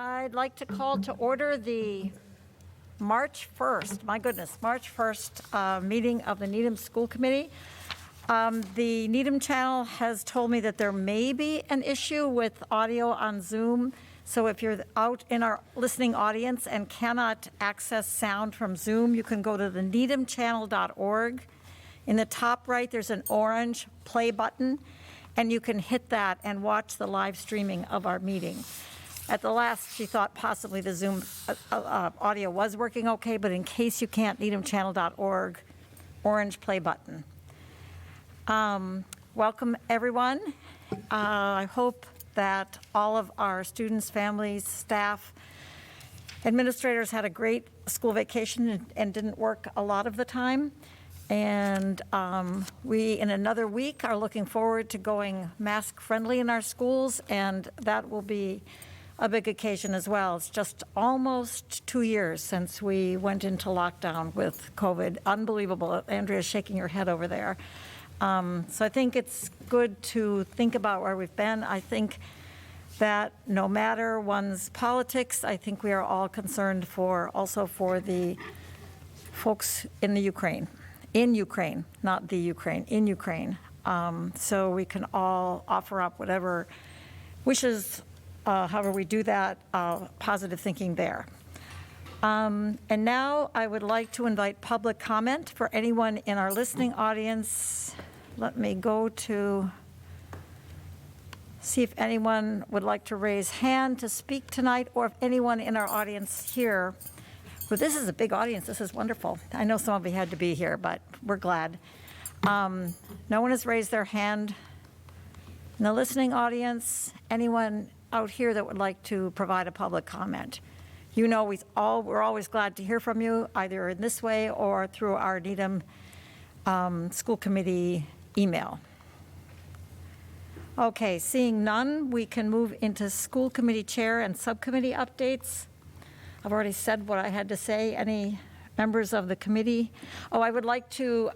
I'd like to call to order the March 1st, my goodness, March 1st meeting of the Needham School Committee. The Needham channel has told me that there may be an issue with audio on Zoom. So if you're out in our listening audience and cannot access sound from Zoom, you can go to the needhamchannel.org. In the top right, there's an orange play button, and you can hit that and watch the live streaming of our meeting. At the last, she thought possibly the Zoom audio was working okay, but in case you can't, needhamchannel.org, orange play button. Welcome, everyone. I hope that all of our students, families, staff, administrators had a great school vacation and didn't work a lot of the time. And we, in another week, are looking forward to going mask-friendly in our schools, and that will be a big occasion as well. It's just almost 2 years since we went into lockdown with COVID. Unbelievable. Andrea's shaking her head over there. So I think it's good to think about where we've been. I think that no matter one's politics, I think we are all concerned also for the folks in the Ukraine. In Ukraine, not the Ukraine, in Ukraine. So we can all offer up whatever wishes, however we do that, positive thinking there. And now I would like to invite public comment for anyone in our listening audience. Let me go to see if anyone would like to raise hand to speak tonight, or if anyone in our audience here. Well, this is a big audience. This is wonderful. I know some of you had to be here, but we're glad. No one has raised their hand. In the listening audience, anyone out here that would like to provide a public comment? You know, we're always glad to hear from you, either in this way or through our Needham School Committee email. Okay, seeing none, we can move into School Committee Chair and Subcommittee updates. I've already said what I had to say. Any members of the committee? Oh, I would like to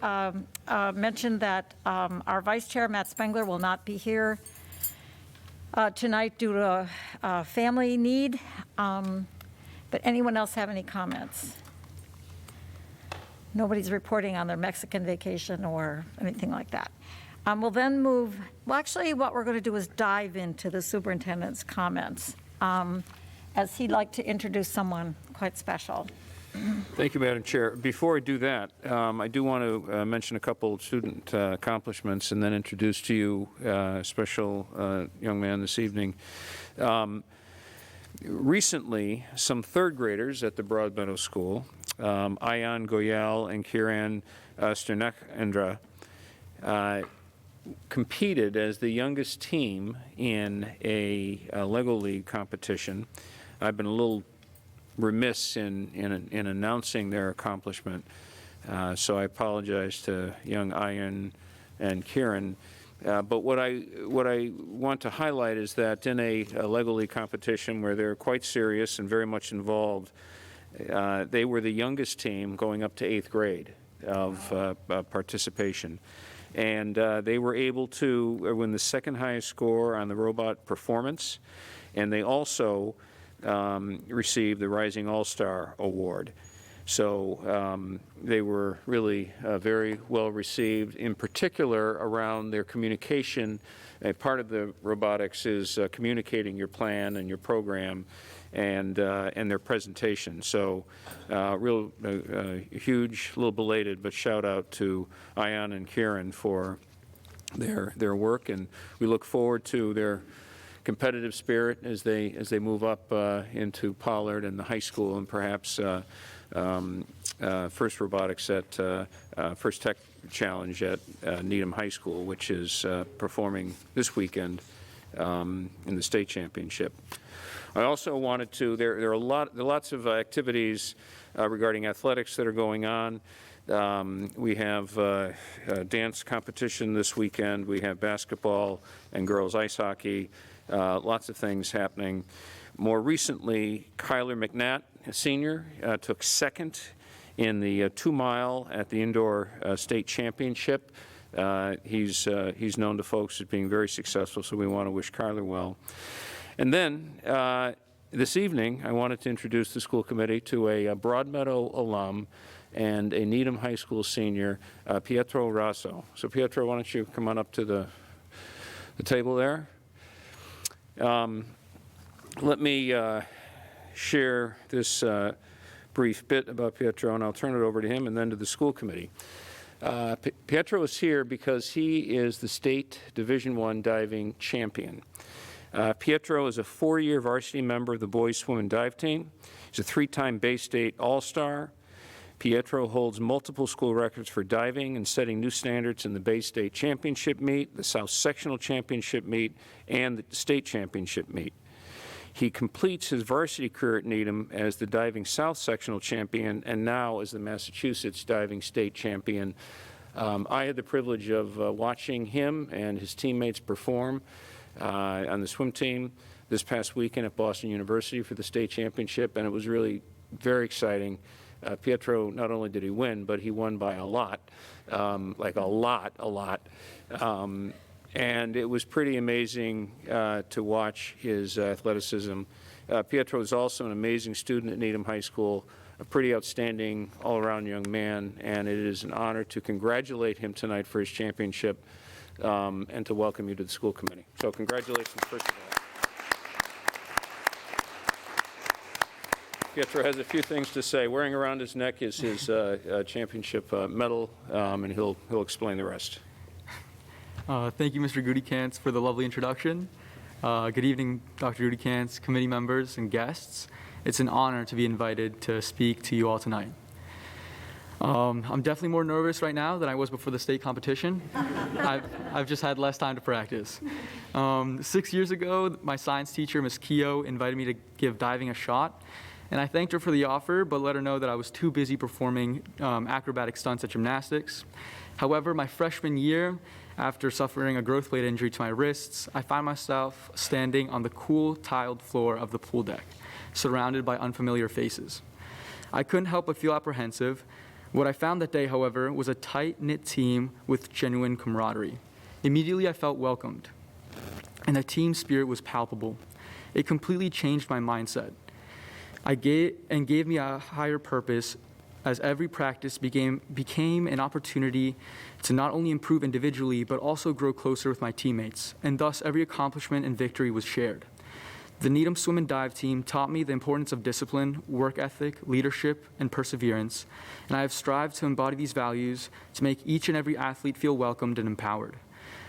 mention that our Vice Chair, Matt Spengler, will not be here tonight due to a family need. But anyone else have any comments? Nobody's reporting on their Mexican vacation or anything like that. We'll then move, well, actually what we're going to do is dive into the superintendent's comments, as he'd like to introduce someone quite special. Thank you, Madam Chair. Before I do that, I do want to mention a couple of student accomplishments and then introduce to you a special young man this evening. Recently, some third graders at the Broadmeadow School, Ayan Goyal and Kiran Sternekendra, competed as the youngest team in a Lego League competition. I've been a little remiss in announcing their accomplishment, so I apologize to young Ayan and Kiran. But what I want to highlight is that in a Lego League competition where they're quite serious and very much involved, they were the youngest team going up to 8th grade of participation. And they were able to win the second highest score on the robot performance, and they also received the Rising All-Star Award. So they were really very well received, in particular around their communication. Part of the robotics is communicating your plan and your program and their presentation. So real huge, a little belated, but shout out to Ayan and Kieran for their work, and we look forward to their competitive spirit as they move up into Pollard and the high school, and perhaps First Robotics at First Tech Challenge at Needham High School, which is performing this weekend in the state championship. I also wanted to, there are lots of activities regarding athletics that are going on. We have a dance competition this weekend. We have basketball and girls ice hockey. Lots of things happening. More recently, Kyler McNatt, a senior, took second in the 2-mile at the indoor state championship. He's known to folks as being very successful, so we want to wish Kyler well. And then This evening, I wanted to introduce the school committee to a Broadmeadow alum and a Needham High School senior, Pietro Rosso. So Pietro, why don't you come on up to the table there? Let me share this brief bit about Pietro, and I'll turn it over to him and then to the school committee. Pietro is here because he is the state Division I diving champion. Pietro is a 4-year varsity member of the boys swim and dive team. He's a 3-time Bay State All-Star. Pietro holds multiple school records for diving and setting new standards in the Bay State Championship meet, the South Sectional Championship meet, and the State Championship meet. He completes his varsity career at Needham as the diving South Sectional Champion and now as the Massachusetts Diving State Champion. I had the privilege of watching him and his teammates perform on the swim team this past weekend at Boston University for the state championship, and it was really very exciting. Pietro, not only did he win, but he won by a lot, like a lot. And it was pretty amazing to watch his athleticism. Pietro is also an amazing student at Needham High School, a pretty outstanding all-around young man, and it is an honor to congratulate him tonight for his championship and to welcome you to the school committee. So congratulations, first of all. Pietro has a few things to say. Wearing around his neck is his championship medal, and he'll explain the rest. Thank you, Mr. Gudikantz, for the lovely introduction. Good evening, Dr. Gudikantz, committee members, and guests. It's an honor to be invited to speak to you all tonight. I'm definitely more nervous right now than I was before the state competition. I've just had less time to practice. 6 years ago, my science teacher, Ms. Keogh, invited me to give diving a shot. And I thanked her for the offer, but let her know that I was too busy performing acrobatic stunts at gymnastics. However, my freshman year, after suffering a growth plate injury to my wrists, I found myself standing on the cool tiled floor of the pool deck, surrounded by unfamiliar faces. I couldn't help but feel apprehensive. What I found that day, however, was a tight-knit team with genuine camaraderie. Immediately, I felt welcomed, and the team spirit was palpable. It completely changed my mindset. Gave me a higher purpose, as every practice became an opportunity to not only improve individually, but also grow closer with my teammates, and thus every accomplishment and victory was shared. The Needham Swim and Dive team taught me the importance of discipline, work ethic, leadership, and perseverance, and I have strived to embody these values to make each and every athlete feel welcomed and empowered.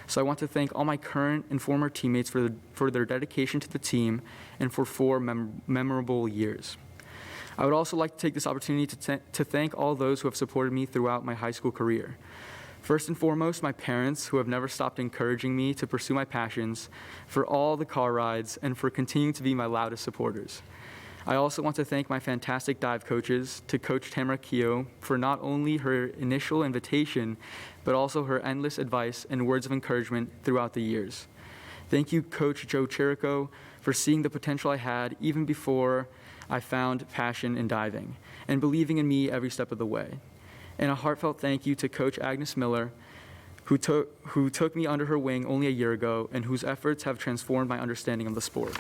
So I want to thank all my current and former teammates for their dedication to the team and for 4 memorable years. I would also like to take this opportunity to thank all those who have supported me throughout my high school career. First and foremost, my parents, who have never stopped encouraging me to pursue my passions, for all the car rides, and for continuing to be my loudest supporters. I also want to thank my fantastic dive coaches, to Coach Tamara Keogh, for not only her initial invitation, but also her endless advice and words of encouragement throughout the years. Thank you, Coach Joe Chirico, for seeing the potential I had even before I found passion in diving, and believing in me every step of the way. And a heartfelt thank you to Coach Agnes Miller, who took me under her wing only a year ago, and whose efforts have transformed my understanding of the sport.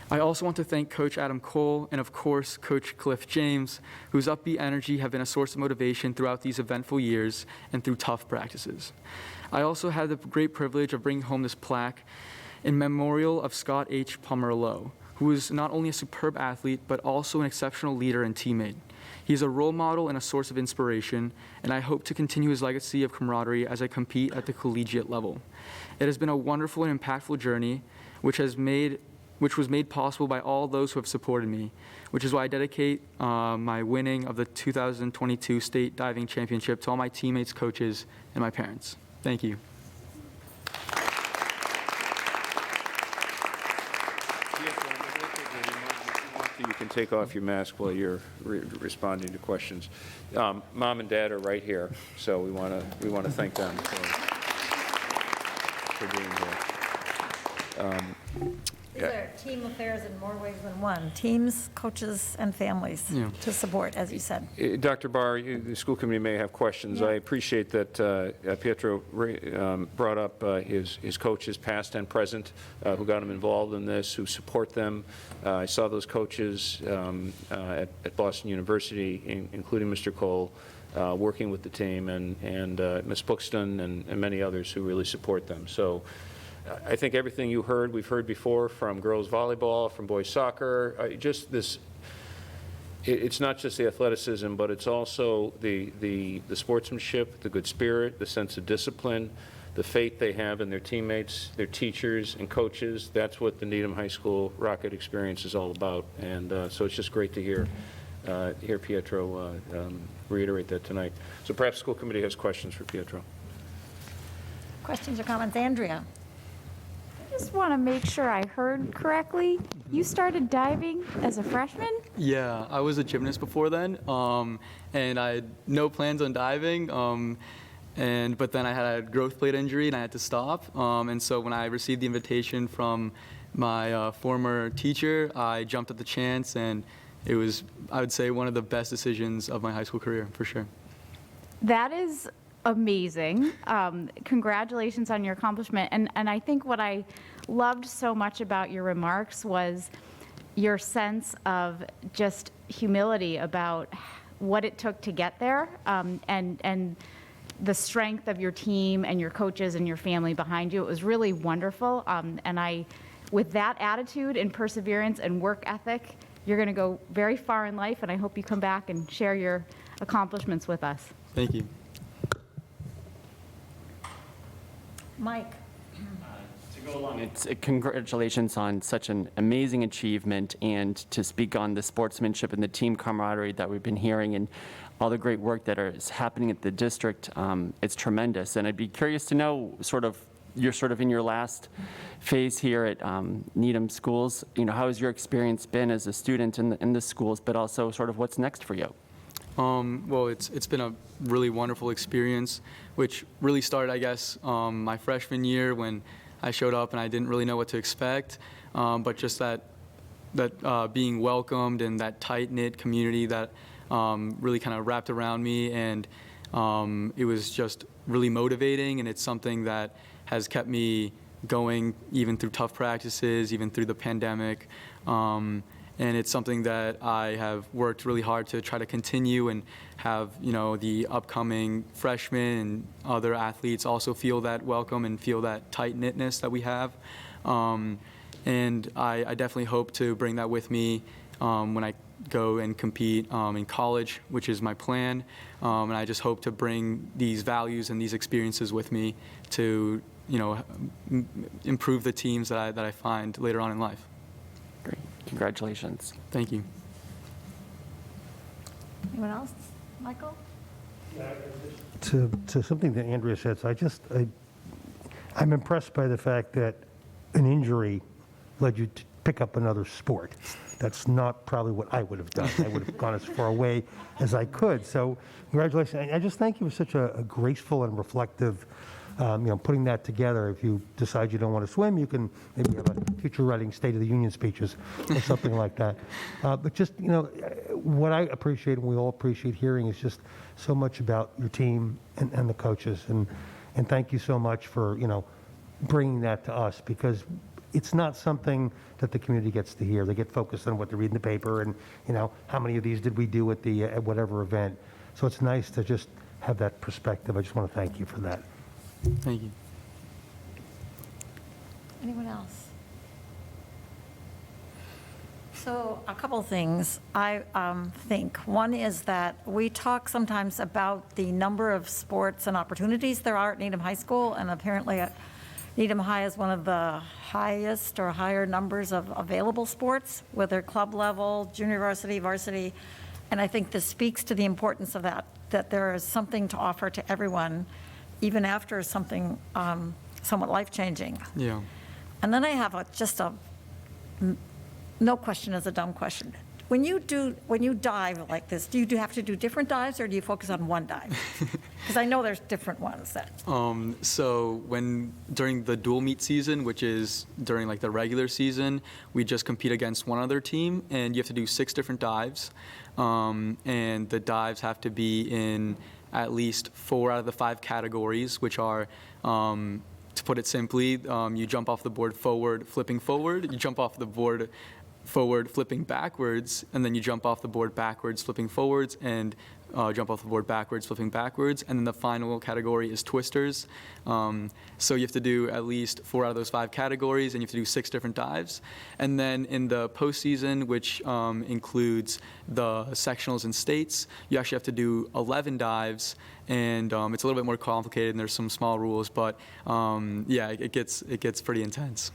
I also want to thank Coach Adam Cole and, of course, Coach Cliff James, whose upbeat energy have been a source of motivation throughout these eventful years and through tough practices. I also had the great privilege of bringing home this plaque in memorial of Scott H. Pomerleau, who is not only a superb athlete, but also an exceptional leader and teammate. He is a role model and a source of inspiration, and I hope to continue his legacy of camaraderie as I compete at the collegiate level. It has been a wonderful and impactful journey, which was made possible by all those who have supported me, which is why I dedicate my winning of the 2022 State Diving Championship to all my teammates, coaches, and my parents. Thank you. You can take off your mask while you're responding to questions. Mom and Dad are right here, so we want to thank them for being here. These are team affairs in more ways than one. Teams, coaches, and families Yeah. to support, as you said. Dr. Barr, the school committee may have questions. Yeah. I appreciate that Pietro brought up his coaches, past and present, who got him involved in this, who support them. I saw those coaches at Boston University, including Mr. Cole, working with the team, and Ms. Buxton and many others who really support them. So I think everything you heard, we've heard before from girls volleyball, from boys soccer, just this. It's not just the athleticism, but it's also the sportsmanship, the good spirit, the sense of discipline, the faith they have in their teammates, their teachers and coaches. That's what the Needham High School Rocket experience is all about. And so it's just great to hear Pietro reiterate that tonight. So perhaps the school committee has questions for Pietro. Questions or comments? Andrea? I just want to make sure I heard correctly. You started diving as a freshman? Yeah, I was a gymnast before then, and I had no plans on diving, but then I had a growth plate injury and I had to stop. And so when I received the invitation from my former teacher, I jumped at the chance, and it was, I would say, one of the best decisions of my high school career, for sure. That is amazing. Congratulations on your accomplishment. And I think what I loved so much about your remarks was your sense of just humility about what it took to get there, and the strength of your team and your coaches and your family behind you. It was really wonderful. And with that attitude and perseverance and work ethic, you're going to go very far in life, and I hope you come back and share your accomplishments with us. Thank you. Mike? To go along, congratulations on such an amazing achievement, and to speak on the sportsmanship and the team camaraderie that we've been hearing and all the great work that is happening at the district. It's tremendous. And I'd be curious to know, you're sort of in your last phase here at Needham Schools. How has your experience been as a student in the schools, but also sort of what's next for you? Well, it's been a really wonderful experience, which really started, I guess, my freshman year when I showed up and I didn't really know what to expect. But just that being welcomed and that tight-knit community that really kind of wrapped around me, and it was just really motivating, and it's something that has kept me going even through tough practices, even through the pandemic. And it's something that I have worked really hard to try to continue and have, the upcoming freshmen and other athletes also feel that welcome and feel that tight-knitness that we have. And I definitely hope to bring that with me when I go and compete in college, which is my plan. And I just hope to bring these values and these experiences with me to, improve the teams that I find later on in life. Great. Congratulations. Thank you. Anyone else? Michael? To something that Andrea said, so I'm impressed by the fact that an injury led you to pick up another sport. That's not probably what I would have done. I would have gone as far away as I could. So congratulations. I just thank you for such a graceful and reflective, putting that together. If you decide you don't want to swim, you can maybe have a future writing State of the Union speeches or something like that. But just, what I appreciate and we all appreciate hearing is just so much about your team and the coaches. And thank you so much for, bringing that to us, because it's not something that the community gets to hear. They get focused on what they read in the paper and, how many of these did we do at whatever event. So it's nice to just have that perspective. I just want to thank you for that. Thank you. Anyone else? So a couple things I think. One is that we talk sometimes about the number of sports and opportunities there are at Needham High School, and apparently Needham High is one of the highest or higher numbers of available sports, whether club level, junior varsity, varsity. And I think this speaks to the importance of that there is something to offer to everyone, even after something somewhat life-changing. Yeah. And then I have no question is a dumb question. when you dive like this, do you have to do different dives, or do you focus on one dive? Because I know there's different ones that. So during the dual meet season, which is during like the regular season, we just compete against one other team, and you have to do 6 different dives. And the dives have to be in at least 4 out of the 5 categories, which are, to put it simply, you jump off the board forward, flipping forward, you jump off the board forward, flipping backwards, and then you jump off the board backwards, flipping forwards, and jump off the board backwards, flipping backwards, and then the final category is twisters. So you have to do at least 4 out of those 5 categories, and you have to do 6 different dives. And then in the postseason, which includes the sectionals and states, you actually have to do 11 dives, and it's a little bit more complicated, and there's some small rules, but yeah, it gets pretty intense.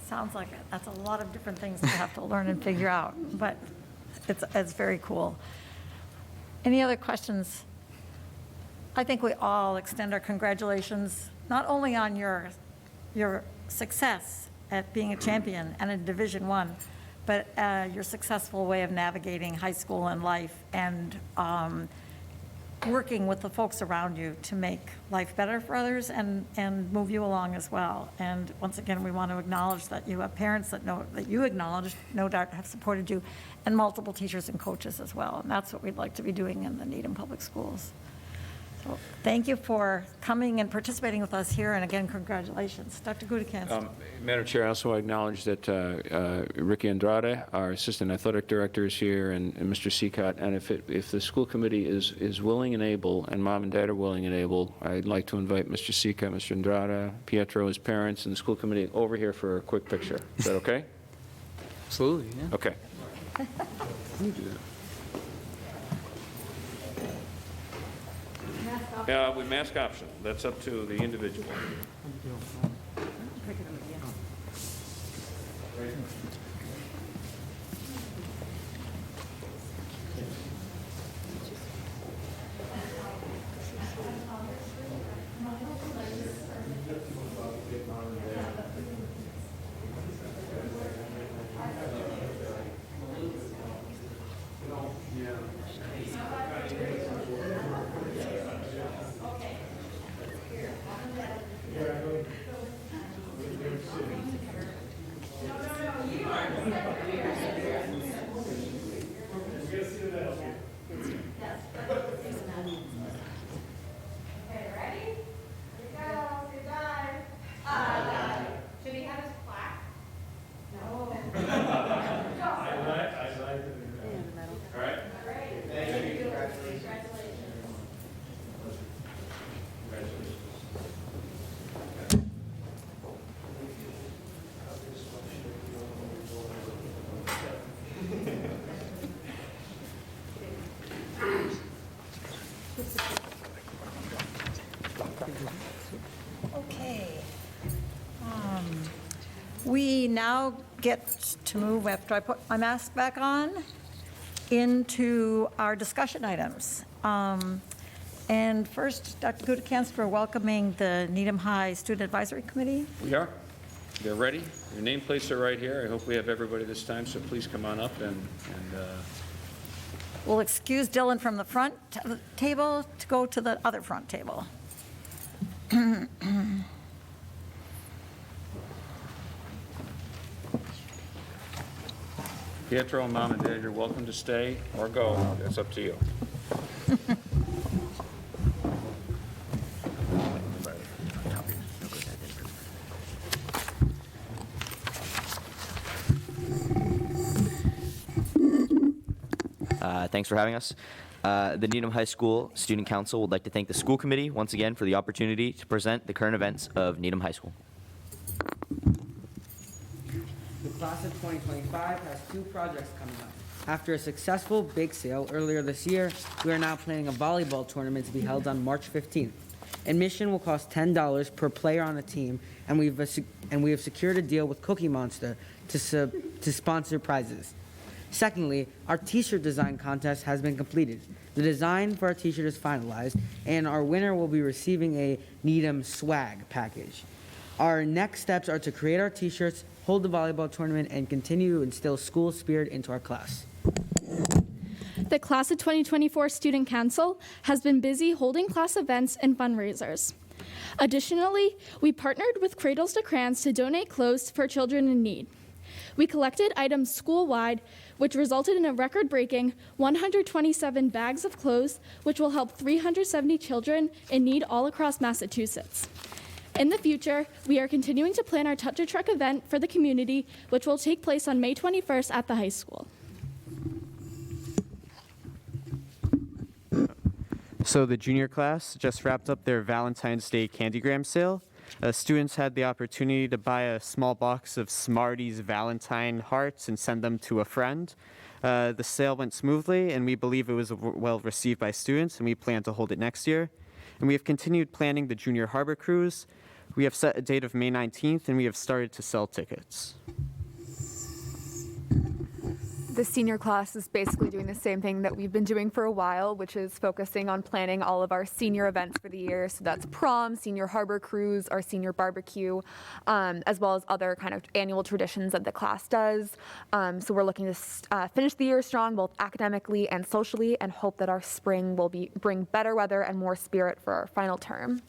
Sounds like it. That's a lot of different things to have to learn and figure out, but it's very cool. Any other questions? I think we all extend our congratulations, not only on your success at being a champion and in Division I, but your successful way of navigating high school and life, and working with the folks around you to make life better for others and move you along as well. And once again, we want to acknowledge that you have parents that you acknowledge, no doubt, have supported you, and multiple teachers and coaches as well. And that's what we'd like to be doing in the Needham Public Schools. So thank you for coming and participating with us here, and again, congratulations. Dr. Gutekunst. Madam Chair, I also acknowledge that Ricky Andrade, our Assistant Athletic Director, is here, and Mr. Seacott. And if the school committee is willing and able, and Mom and Dad are willing and able, I'd like to invite Mr. Seacott, Mr. Andrade, Pietro, his parents, and the school committee over here for a quick picture. Is that okay? Absolutely, yeah. Okay. With mask option, that's up to the individual. Okay. We now get to move, after I put my mask back on, into our discussion items. And first, Dr. Gutekunst, for welcoming the Needham High Student Advisory Committee. We are. They're ready. Your nameplates are right here. I hope we have everybody this time, so please come on up and We'll excuse Dylan from the front table to go to the other front table. Pietro and Mom and Dad, you're welcome to stay or go. That's up to you. Thanks for having us. The Needham High School Student Council would like to thank the school committee once again for the opportunity to present the current events of Needham High School. The class of 2025 has 2 projects coming up. After a successful bake sale earlier this year, we are now planning a volleyball tournament to be held on March 15th. Admission will cost $10 per player on the team, and we have secured a deal with Cookie Monster to sponsor prizes. Secondly, our t-shirt design contest has been completed. The design for our t-shirt is finalized, and our winner will be receiving a Needham swag package. Our next steps are to create our t-shirts, hold the volleyball tournament, and continue to instill school spirit into our class. the Class of 2024 Student Council has been busy holding class events and fundraisers. Additionally, we partnered with Cradles to Crayons to donate clothes for children in need. We collected items school-wide, which resulted in a record-breaking 127 bags of clothes, which will help 370 children in need all across Massachusetts. In the future, we are continuing to plan our Touch a Truck event for the community, which will take place on May 21st at the high school. So the junior class just wrapped up their Valentine's Day Candygram sale. Students had the opportunity to buy a small box of Smarties Valentine hearts and send them to a friend. The sale went smoothly, and we believe it was well received by students, and we plan to hold it next year. And we have continued planning the Junior Harbor Cruise. We have set a date of May 19th, and we have started to sell tickets. The senior class is basically doing the same thing that we've been doing for a while, which is focusing on planning all of our senior events for the year. So that's prom, senior harbor cruise, our senior barbecue, as well as other kind of annual traditions that the class does. So we're looking to finish the year strong, both academically and socially, and hope that our spring will bring better weather and more spirit for our final term.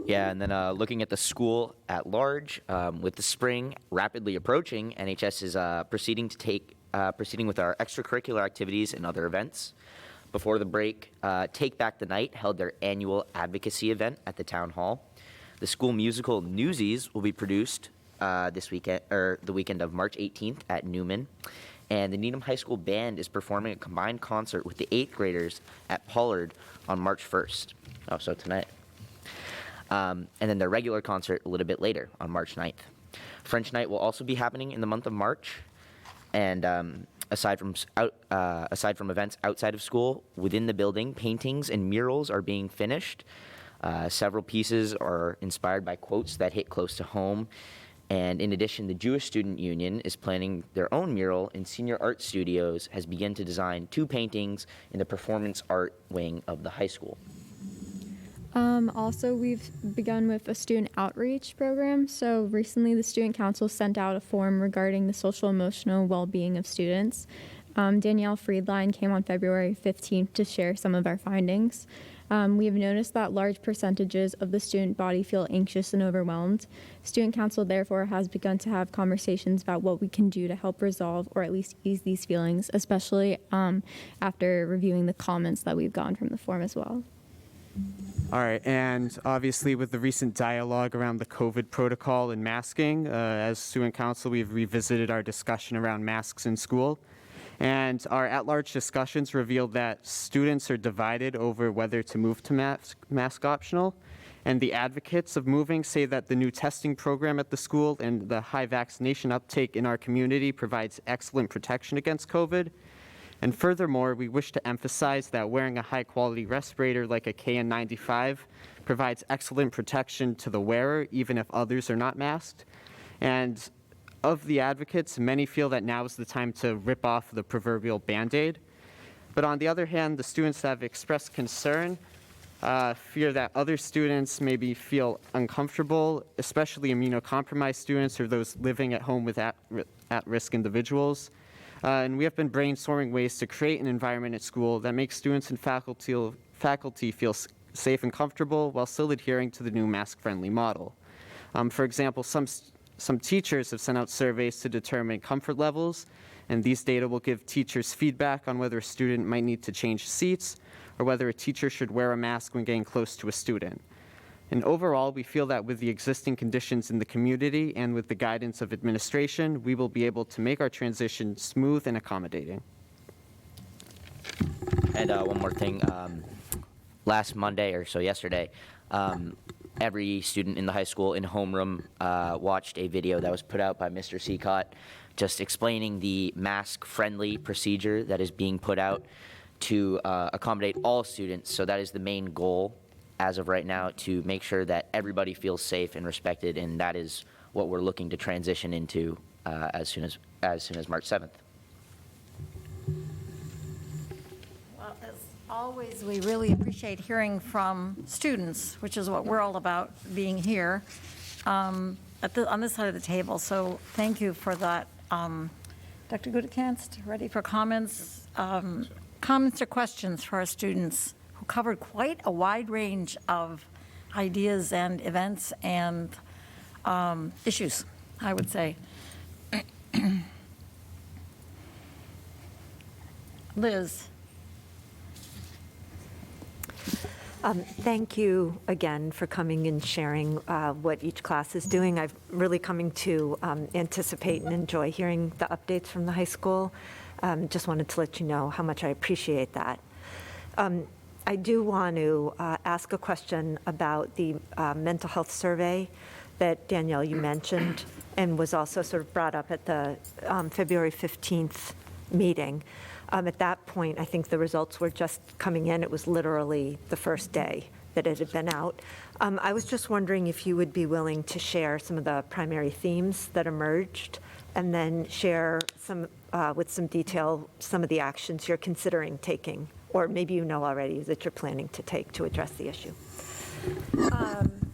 Yeah, and then looking at the school at large, with the spring rapidly approaching, NHS is proceeding with our extracurricular activities and other events. Before the break, Take Back the Night held their annual advocacy event at the town hall. The school musical Newsies will be produced this weekend, or the weekend of March 18th at Newman. And the Needham High School Band is performing a combined concert with the 8th graders at Pollard on March 1st. Oh, so tonight. And then their regular concert a little bit later on March 9th. French Night will also be happening in the month of March. And aside from events outside of school, within the building, paintings and murals are being finished. Several pieces are inspired by quotes that hit close to home. And in addition, the Jewish Student Union is planning their own mural, and Senior Art Studios has begun to design 2 paintings in the performance art wing of the high school. Also, we've begun with a student outreach program. So recently the Student Council sent out a form regarding the social emotional well-being of students. Danielle Friedline came on February 15th to share some of our findings. We have noticed that large percentages of the student body feel anxious and overwhelmed. Student Council therefore has begun to have conversations about what we can do to help resolve or at least ease these feelings, especially after reviewing the comments that we've gotten from the form as well. All right, and obviously with the recent dialogue around the COVID protocol and masking, as Student Council, we've revisited our discussion around masks in school. And our at-large discussions revealed that students are divided over whether to move to mask optional. And the advocates of moving say that the new testing program at the school and the high vaccination uptake in our community provides excellent protection against COVID. And furthermore, we wish to emphasize that wearing a high-quality respirator like a KN95 provides excellent protection to the wearer, even if others are not masked. And of the advocates, many feel that now is the time to rip off the proverbial Band-Aid. But on the other hand, the students have expressed concern, fear that other students maybe feel uncomfortable, especially immunocompromised students or those living at home with at-risk individuals. And we have been brainstorming ways to create an environment at school that makes students and faculty feel safe and comfortable while still adhering to the new mask-friendly model. For example, some teachers have sent out surveys to determine comfort levels, and these data will give teachers feedback on whether a student might need to change seats or whether a teacher should wear a mask when getting close to a student. And overall, we feel that with the existing conditions in the community and with the guidance of administration, we will be able to make our transition smooth and accommodating. And one more thing, last Monday, or so yesterday, every student in the high school in homeroom watched a video that was put out by Mr. Seacott just explaining the mask-friendly procedure that is being put out to accommodate all students. So that is the main goal as of right now, to make sure that everybody feels safe and respected, and that is what we're looking to transition into as soon as March 7th. Well, as always, we really appreciate hearing from students, which is what we're all about, being here on this side of the table. So thank you for that Dr. Gutekunst, ready for comments? Comments or questions for our students who covered quite a wide range of ideas and events and issues, I would say. Liz. Thank you again for coming and sharing what each class is doing. I've really coming to anticipate and enjoy hearing the updates from the high school. Just wanted to let you know how much I appreciate that. I do want to ask a question about the mental health survey that Danielle, you mentioned, and was also sort of brought up at the February 15th meeting. At that point, I think the results were just coming in. It was literally the first day that it had been out. I was just wondering if you would be willing to share some of the primary themes that emerged, and then share some, with some detail, some of the actions you're considering taking, or maybe you know already that you're planning to take to address the issue.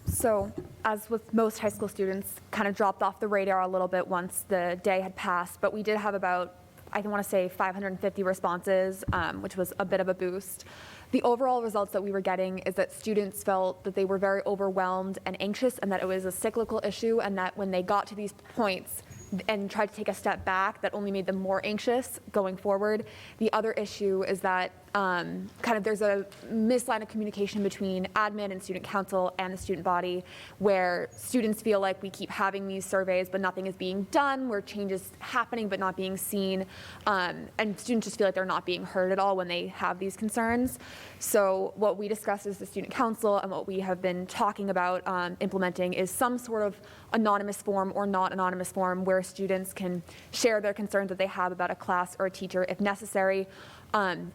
So, as with most high school students, kind of dropped off the radar a little bit once the day had passed, but we did have about, I want to say 550 responses, which was a bit of a boost. The overall results that we were getting is that students felt that they were very overwhelmed and anxious, and that it was a cyclical issue, and that when they got to these points and tried to take a step back, that only made them more anxious going forward. The other issue is that kind of there's a misline of communication between admin and student council and the student body, where students feel like we keep having these surveys but nothing is being done, where change is happening but not being seen, and students just feel like they're not being heard at all when they have these concerns. So what we discussed as the student council and what we have been talking about implementing is some sort of anonymous form or not anonymous form where students can share their concerns that they have about a class or a teacher if necessary.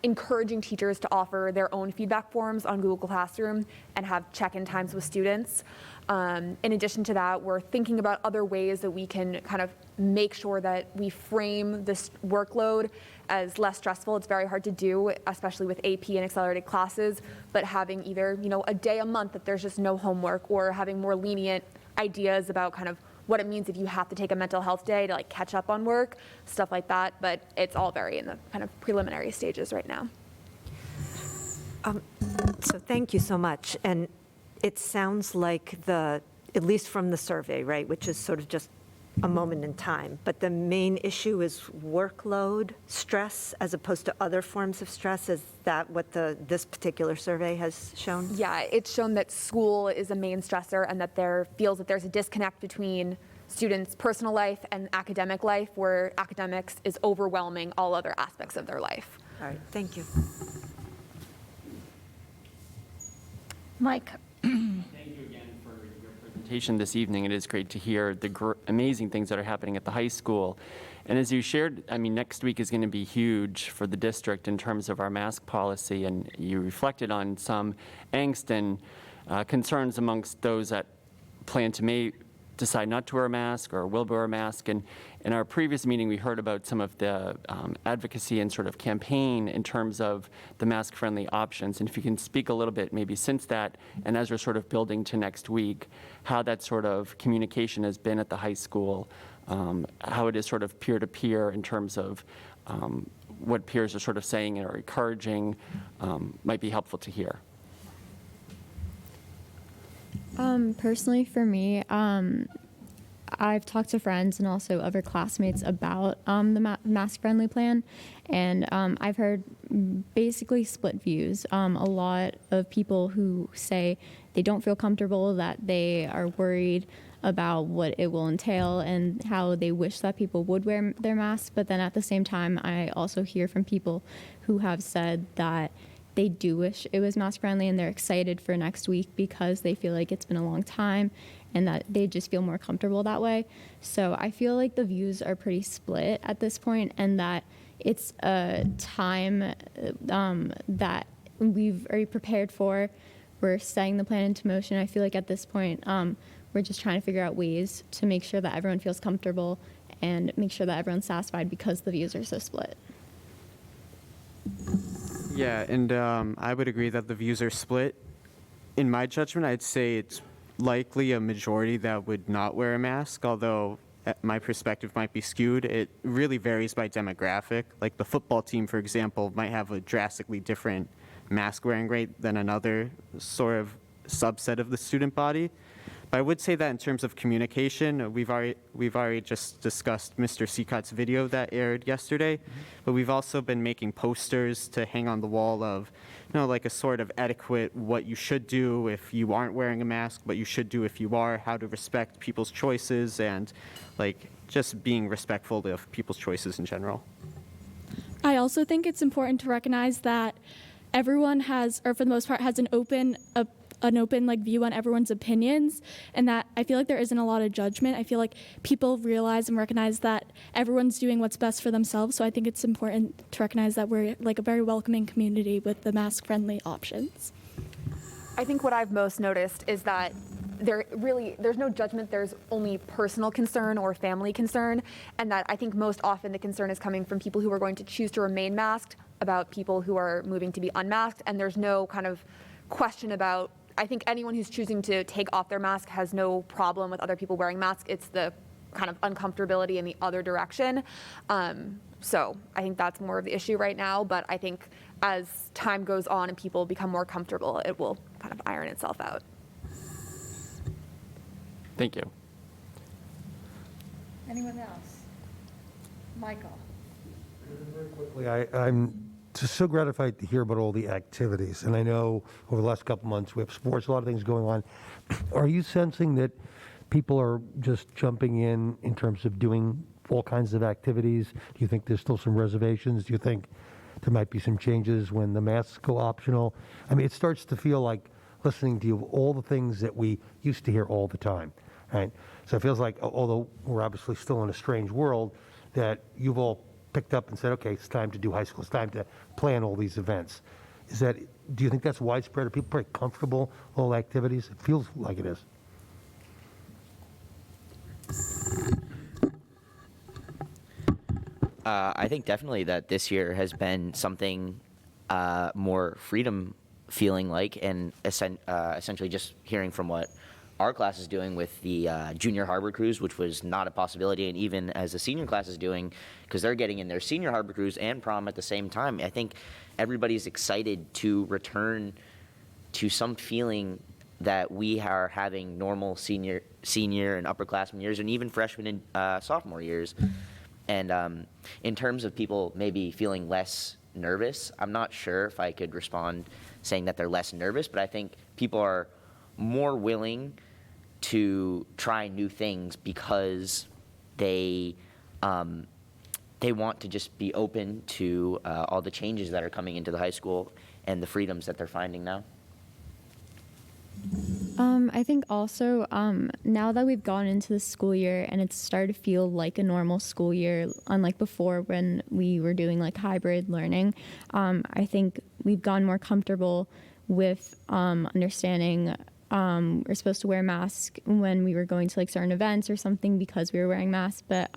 Encouraging teachers to offer their own feedback forms on Google Classroom and have check-in times with students. In addition to that, we're thinking about other ways that we can kind of make sure that we frame this workload as less stressful. It's very hard to do, especially with AP and accelerated classes, but having either, a day a month that there's just no homework, or having more lenient ideas about kind of what it means if you have to take a mental health day to catch up on work, stuff like that. But it's all very in the kind of preliminary stages right now. So thank you so much. And it sounds like at least from the survey, right, which is sort of just a moment in time, but the main issue is workload stress as opposed to other forms of stress. Is that what this particular survey has shown? Yeah, it's shown that school is a main stressor, and that feels that there's a disconnect between students' personal life and academic life, where academics is overwhelming all other aspects of their life. All right, thank you. Mike. Thank you again for your presentation this evening. It is great to hear the amazing things that are happening at the high school. And as you shared, next week is going to be huge for the district in terms of our mask policy, and you reflected on some angst and concerns amongst those that plan to decide not to wear a mask or will wear a mask. And in our previous meeting, we heard about some of the advocacy and sort of campaign in terms of the mask-friendly options. And if you can speak a little bit maybe since that, and as we're sort of building to next week, how that sort of communication has been at the high school, how it is sort of peer-to-peer in terms of what peers are sort of saying or encouraging, might be helpful to hear. Personally, for me, I've talked to friends and also other classmates about the mask-friendly plan, and I've heard basically split views. A lot of people who say they don't feel comfortable, that they are worried about what it will entail and how they wish that people would wear their masks. But then at the same time, I also hear from people who have said that they do wish it was mask friendly, and they're excited for next week because they feel like it's been a long time and that they just feel more comfortable that way. So I feel like the views are pretty split at this point, and that it's a time that we've already prepared for. We're setting the plan into motion. I feel like at this point, we're just trying to figure out ways to make sure that everyone feels comfortable and make sure that everyone's satisfied because the views are so split. Yeah, and I would agree that the views are split. In my judgment, I'd say it's likely a majority that would not wear a mask, although my perspective might be skewed. It really varies by demographic. Like the football team, for example, might have a drastically different mask wearing rate than another sort of subset of the student body. But I would say that in terms of communication, we've already just discussed Mr. Seacott's video that aired yesterday, but we've also been making posters to hang on the wall of, like a sort of etiquette, what you should do if you aren't wearing a mask, what you should do if you are, how to respect people's choices, and like just being respectful of people's choices in general. I also think it's important to recognize that everyone has, or for the most part, has an open like view on everyone's opinions, and that I feel like there isn't a lot of judgment. I feel like people realize and recognize that everyone's doing what's best for themselves. So I think it's important to recognize that we're like a very welcoming community with the mask-friendly options. I think what I've most noticed is that there's no judgment, there's only personal concern or family concern, and that I think most often the concern is coming from people who are going to choose to remain masked about people who are moving to be unmasked, and there's no kind of question about, I think anyone who's choosing to take off their mask has no problem with other people wearing masks. It's the kind of uncomfortability in the other direction. So I think that's more of the issue right now, but I think as time goes on and people become more comfortable, it will kind of iron itself out. Thank you. Anyone else? Michael? Very quickly, I'm just so gratified to hear about all the activities. And I know over the last couple months we have sports, a lot of things going on. Are you sensing that people are just jumping in terms of doing all kinds of activities? Do you think there's still some reservations? Do you think there might be some changes when the masks go optional? I mean, it starts to feel like listening to you all the things that we used to hear all the time, right? So it feels like, although we're obviously still in a strange world, that you've all picked up and said, okay, it's time to do high school. It's time to plan all these events. Do you think that's widespread? Are people pretty comfortable with all the activities? It feels like it is. I think definitely that this year has been something more freedom feeling like, and essentially just hearing from what our class is doing with the junior harbor cruise, which was not a possibility, and even as the senior class is doing, because they're getting in their senior harbor cruise and prom at the same time. I think everybody's excited to return to some feeling that we are having normal senior and upperclassmen years, and even freshman and sophomore years. And in terms of people maybe feeling less nervous, I'm not sure if I could respond saying that they're less nervous, but I think people are more willing to try new things because they want to just be open to all the changes that are coming into the high school and the freedoms that they're finding now. I think also now that we've gone into the school year and it's started to feel like a normal school year, unlike before when we were doing like hybrid learning, I think we've gotten more comfortable with understanding we're supposed to wear masks when we were going to like certain events or something because we were wearing masks. But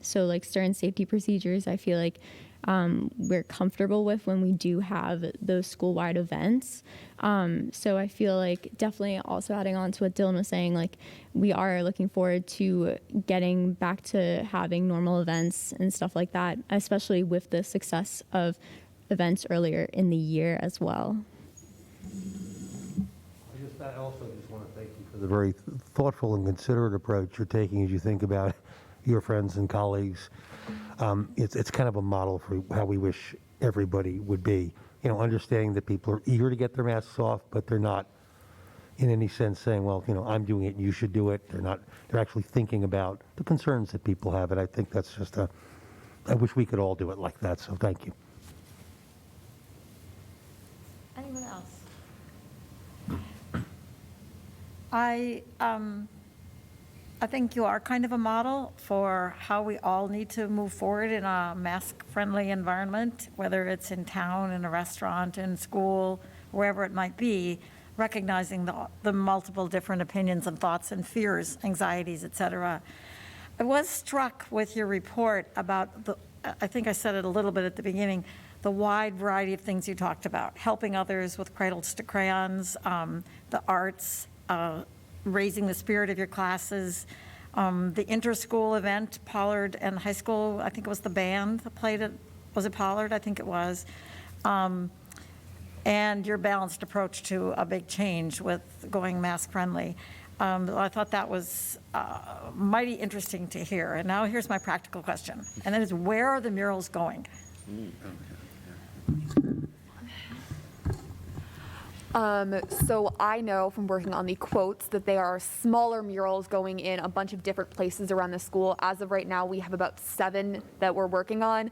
so like certain safety procedures, I feel like we're comfortable with when we do have those school-wide events. So I feel like definitely also adding on to what Dylan was saying, like we are looking forward to getting back to having normal events and stuff like that, especially with the success of events earlier in the year as well. I also just want to thank you for the very thoughtful and considerate approach you're taking as you think about your friends and colleagues. It's kind of a model for how we wish everybody would be. You know, understanding that people are eager to get their masks off, but they're not in any sense saying, well, you know, I'm doing it and you should do it. They're actually thinking about the concerns that people have. And I think that's just I wish we could all do it like that. So thank you. Anyone else? I think you are kind of a model for how we all need to move forward in a mask-friendly environment, whether it's in town, in a restaurant, in school, wherever it might be, recognizing the multiple different opinions and thoughts and fears, anxieties, et cetera. I was struck with your report about I think I said it a little bit at the beginning, the wide variety of things you talked about, helping others with cradles to crayons, the arts, raising the spirit of your classes, The inter-school event, Pollard and high school, I think it was the band that played it. Was it Pollard? I think it was. And your balanced approach to a big change with going mask-friendly. I thought that was mighty interesting to hear. And now here's my practical question. And that is, where are the murals going? So I know from working on the quotes that they are smaller murals going in a bunch of different places around the school. As of right now, we have about 7 that we're working on.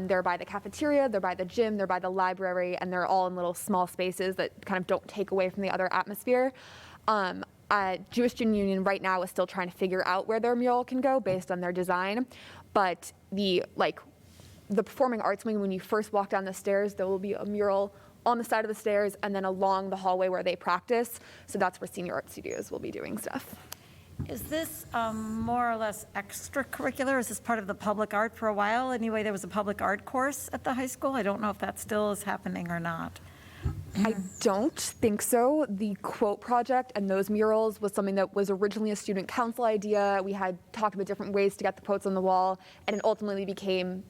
They're by the cafeteria, they're by the gym, they're by the library, and they're all in little small spaces that kind of don't take away from the other atmosphere. Jewish Student Union right now is still trying to figure out where their mural can go based on their design, but the performing arts wing, when you first walk down the stairs, there will be a mural on the side of the stairs and then along the hallway where they practice. So that's where senior art studios will be doing stuff. Is this more or less extracurricular? Is this part of the public art for a while? Anyway, there was a public art course at the high school. I don't know if that still is happening or not. I don't think so. The quote project and those murals was something that was originally a student council idea. We had talked about different ways to get the quotes on the wall, and it ultimately became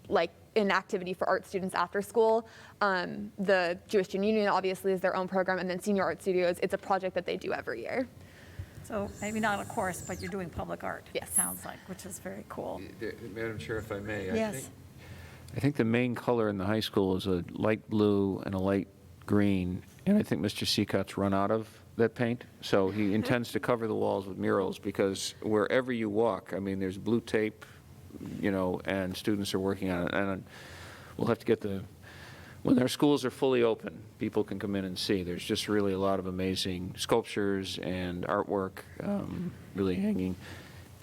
an activity for art students after school. The Jewish Student Union obviously is their own program, and then Senior Art Studios, it's a project that they do every year. So maybe not a course, but you're doing public art. Yes. It sounds like, which is very cool. Madam Chair, if I may. Yes. I think the main color in the high school is a light blue and a light green, and I think Mr. Seacott's run out of that paint, so he intends to cover the walls with murals, because wherever you walk, I mean, there's blue tape, and students are working on it, and we'll have to get when our schools are fully open, people can come in and see. There's just really a lot of amazing sculptures and artwork really hanging.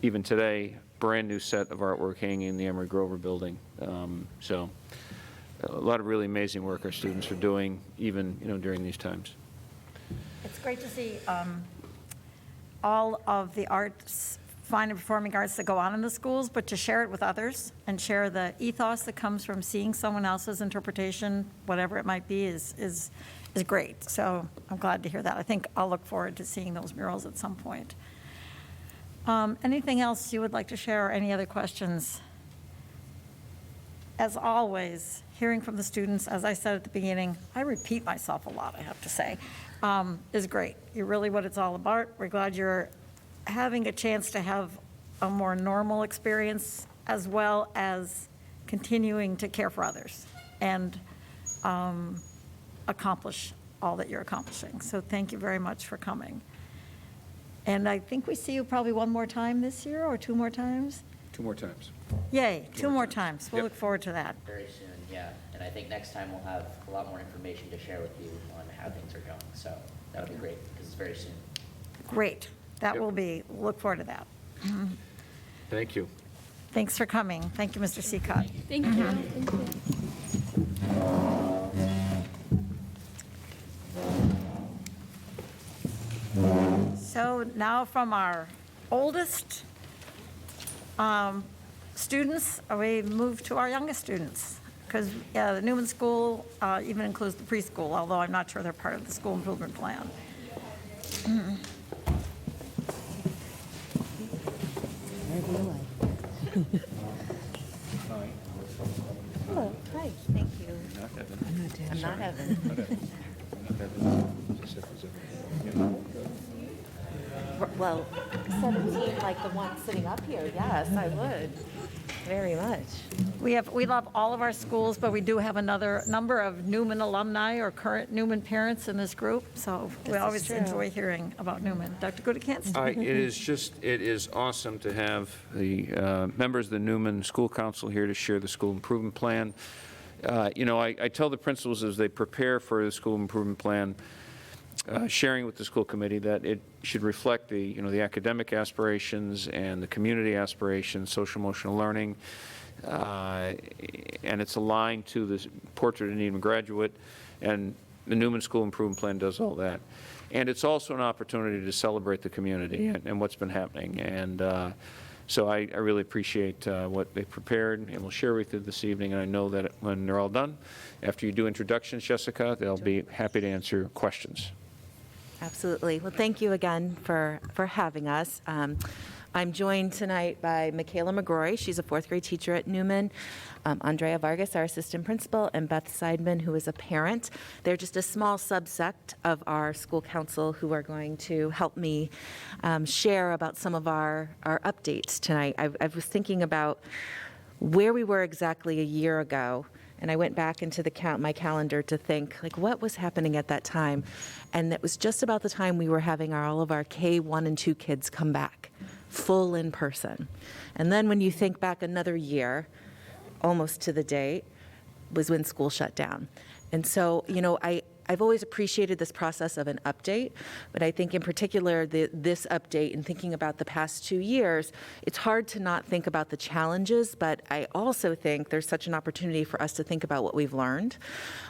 Even today, brand-new set of artwork hanging in the Emory Grover building. So a lot of really amazing work our students are doing, even during these times. It's great to see all of the arts, fine and performing arts that go on in the schools, but to share it with others and share the ethos that comes from seeing someone else's interpretation, whatever it might be, is great. So I'm glad to hear that. I think I'll look forward to seeing those murals at some point. Anything else you would like to share, or any other questions? As always, hearing from the students, as I said at the beginning, I repeat myself a lot, I have to say, is great. You're really what it's all about. We're glad you're having a chance to have a more normal experience, as well as continuing to care for others and accomplish all that you're accomplishing. So thank you very much for coming. And I think we see you probably one more time this year, or 2 more times? 2 more times. Yay, 2 more times. We'll look forward to that. Very soon, yeah. And I think next time we'll have a lot more information to share with you on how things are going. So that would be great, because it's very soon. Great. That Yep. will be, we'll look forward to that. Thank you. Thanks for coming. Thank you, Mr. Seacott. Thank you. Thank you. So now from our oldest students, we move to our youngest students, because the Newman School even includes the preschool, although I'm not sure they're part of the school improvement plan. Hello, hi, thank you. I'm not Evan. Well, 17, like the one sitting up here, yes, I would, very much. We love all of our schools, but we do have another number of Newman alumni or current Newman parents in this group, so we This is always true. enjoy hearing about Newman. Dr. Goodicants? It is awesome to have the members of the Newman School Council here to share the school improvement plan. I tell the principals as they prepare for the school improvement plan, sharing with the school committee, that it should reflect the academic aspirations and the community aspirations, social emotional learning, and it's aligned to the Portrait of a Needham graduate, and the Newman School Improvement Plan does all that. And it's also an opportunity to celebrate the community and what's been happening. And so I really appreciate what they prepared, and we'll share with you this evening. And I know that when they're all done, after you do introductions, Jessica, they'll be happy to answer questions. Absolutely. Well, thank you again for having us. I'm joined tonight by Michaela McGrory. She's a fourth grade teacher at Newman. Andrea Vargas, our assistant principal, and Beth Seidman, who is a parent. They're just a small subsect of our school council who are going to help me share about some of our updates tonight. I was thinking about where we were exactly a year ago, and I went back into my calendar to think, like, what was happening at that time? And it was just about the time we were having all of our K1 and 2 kids come back, full in person. And then when you think back another year, almost to the date, was when school shut down. And so, I've always appreciated this process of an update, but I think in particular this update and thinking about the past 2 years, it's hard to not think about the challenges, but I also think there's such an opportunity for us to think about what we've learned.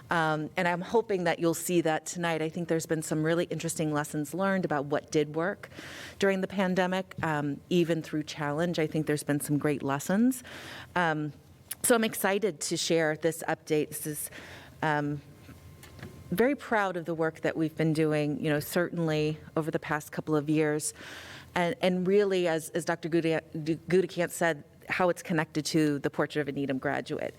And I'm hoping that you'll see that tonight. I think there's been some really interesting lessons learned about what did work during the pandemic, even through challenge. I think there's been some great lessons. So I'm excited to share this update. This is very proud of the work that we've been doing, certainly over the past couple of years. And really, as Dr. Gudikant said, how it's connected to the Portrait of a Needham graduate.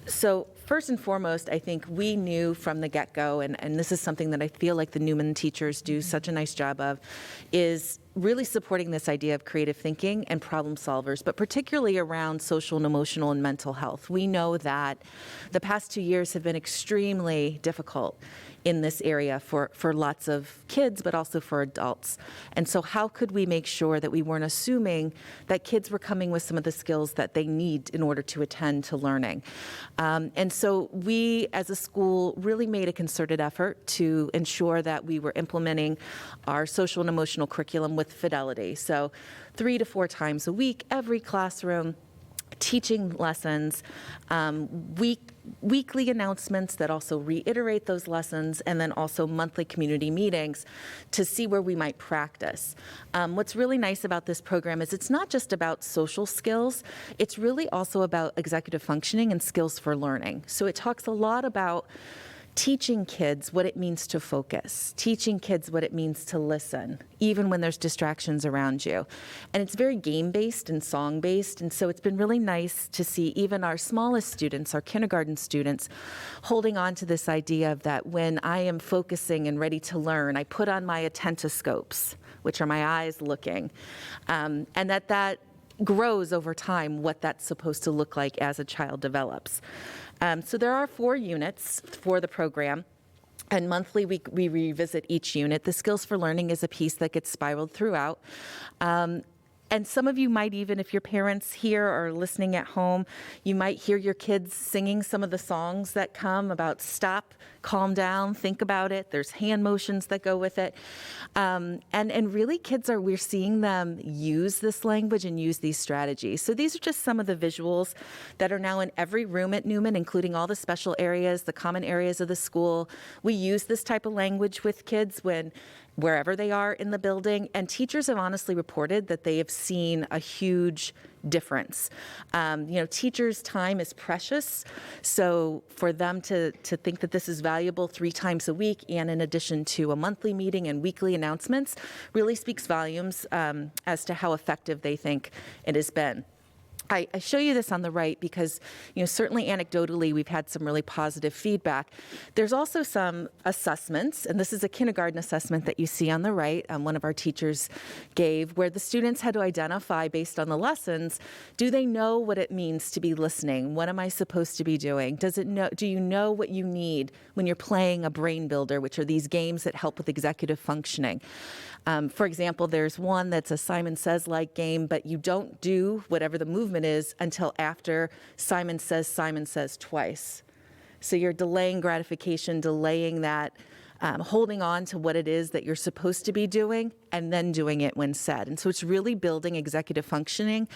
So first and foremost, I think we knew from the get-go, and this is something that I feel like the Newman teachers do such a nice job of, is really supporting this idea of creative thinking and problem solvers, but particularly around social and emotional and mental health. We know that the past 2 years have been extremely difficult in this area for lots of kids, but also for adults. And so how could we make sure that we weren't assuming that kids were coming with some of the skills that they need in order to attend to learning? And so we, as a school, really made a concerted effort to ensure that we were implementing our social and emotional curriculum with fidelity. So 3 to 4 times a week, every classroom, teaching lessons, weekly announcements that also reiterate those lessons, and then also monthly community meetings to see where we might practice. What's really nice about this program is it's not just about social skills, it's really also about executive functioning and skills for learning. So it talks a lot about teaching kids what it means to focus, teaching kids what it means to listen, even when there's distractions around you. And it's very game-based and song-based, and so it's been really nice to see even our smallest students, our kindergarten students, holding on to this idea of that when I am focusing and ready to learn, I put on my attentoscopes, which are my eyes looking, and that grows over time what that's supposed to look like as a child develops. So there are 4 units for the program, and monthly we revisit each unit. The Skills for Learning is a piece that gets spiraled throughout. And some of you might even, if your parents here or listening at home, you might hear your kids singing some of the songs that come about stop, calm down, think about it. There's hand motions that go with it. And really we're seeing them use this language and use these strategies. So these are just some of the visuals that are now in every room at Newman, including all the special areas, the common areas of the school. We use this type of language with kids wherever they are in the building, and teachers have honestly reported that they have seen a huge difference. Teachers' time is precious, so for them to think that this is valuable 3 times a week and in addition to a monthly meeting and weekly announcements really speaks volumes as to how effective they think it has been. I show you this on the right because, certainly anecdotally, we've had some really positive feedback. There's also some assessments, and this is a kindergarten assessment that you see on the right, one of our teachers gave, where the students had to identify based on the lessons, do they know what it means to be listening? What am I supposed to be doing? Do you know what you need when you're playing a brain builder, which are these games that help with executive functioning? For example, there's one that's a Simon Says-like game, but you don't do whatever the movement is until after Simon says twice. So you're delaying gratification, delaying that, holding on to what it is that you're supposed to be doing, and then doing it when said. And so it's really building executive functioning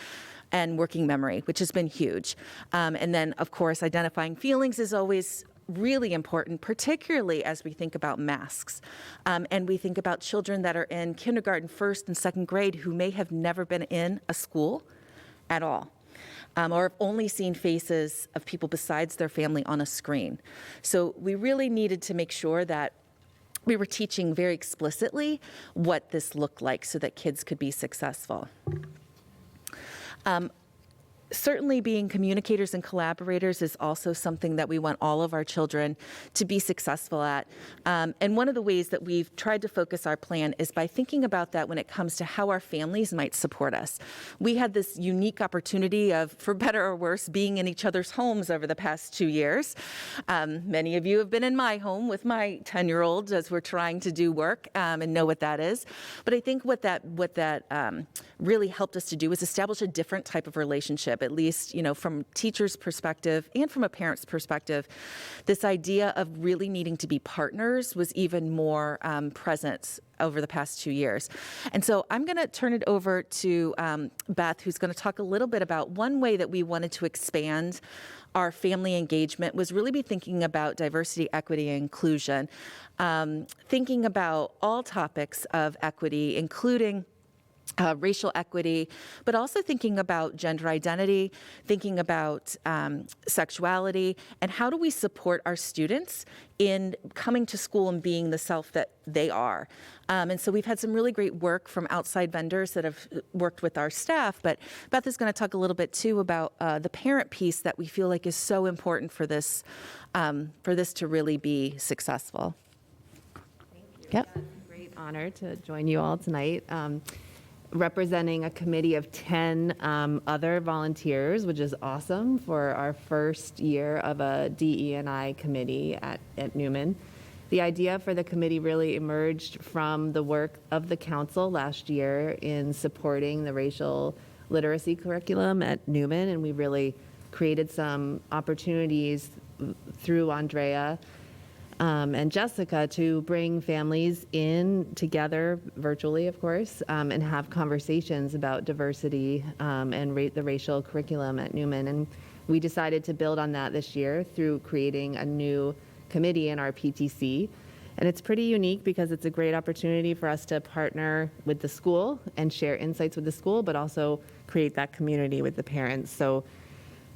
and working memory, which has been huge. And then, of course, identifying feelings is always really important, particularly as we think about masks. And we think about children that are in kindergarten, 1st and 2nd grade who may have never been in a school at all. Or have only seen faces of people besides their family on a screen. So we really needed to make sure that we were teaching very explicitly what this looked like so that kids could be successful. Certainly being communicators and collaborators is also something that we want all of our children to be successful at. And one of the ways that we've tried to focus our plan is by thinking about that when it comes to how our families might support us. We had this unique opportunity of, for better or worse, being in each other's homes over the past 2 years. Many of you have been in my home with my 10-year-old as we're trying to do work and know what that is. But I think what that really helped us to do was establish a different type of relationship, at least, from teacher's perspective and from a parent's perspective. This idea of really needing to be partners was even more present over the past 2 years. And so I'm going to turn it over to Beth, who's going to talk a little bit about one way that we wanted to expand our family engagement was really be thinking about diversity, equity, and inclusion, thinking about all topics of equity, including racial equity, but also thinking about gender identity, thinking about sexuality, and how do we support our students in coming to school and being the self that they are. And so we've had some really great work from outside vendors that have worked with our staff, but Beth is going to talk a little bit too about the parent piece that we feel like is so important for this to really be successful. Thank you. Yep. It's a great honor to join you all tonight. Representing a committee of 10 other volunteers, which is awesome for our first year of a DE&I committee at Newman. The idea for the committee really emerged from the work of the council last year in supporting the racial literacy curriculum at Newman, and we really created some opportunities through Andrea and Jessica to bring families in together virtually, of course, and have conversations about diversity and the racial curriculum at Newman. And we decided to build on that this year through creating a new committee in our PTC. And it's pretty unique because it's a great opportunity for us to partner with the school and share insights with the school, but also create that community with the parents. So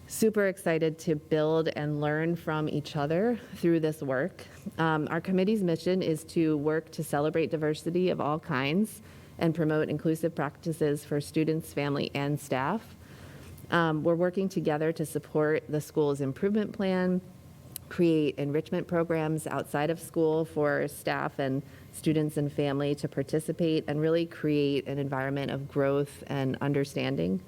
super excited to build and learn from each other through this work. Our committee's mission is to work to celebrate diversity of all kinds and promote inclusive practices for students, family, and staff. We're working together to support the school's improvement plan, create enrichment programs outside of school for staff and students and family to participate, and really create an environment of growth and understanding.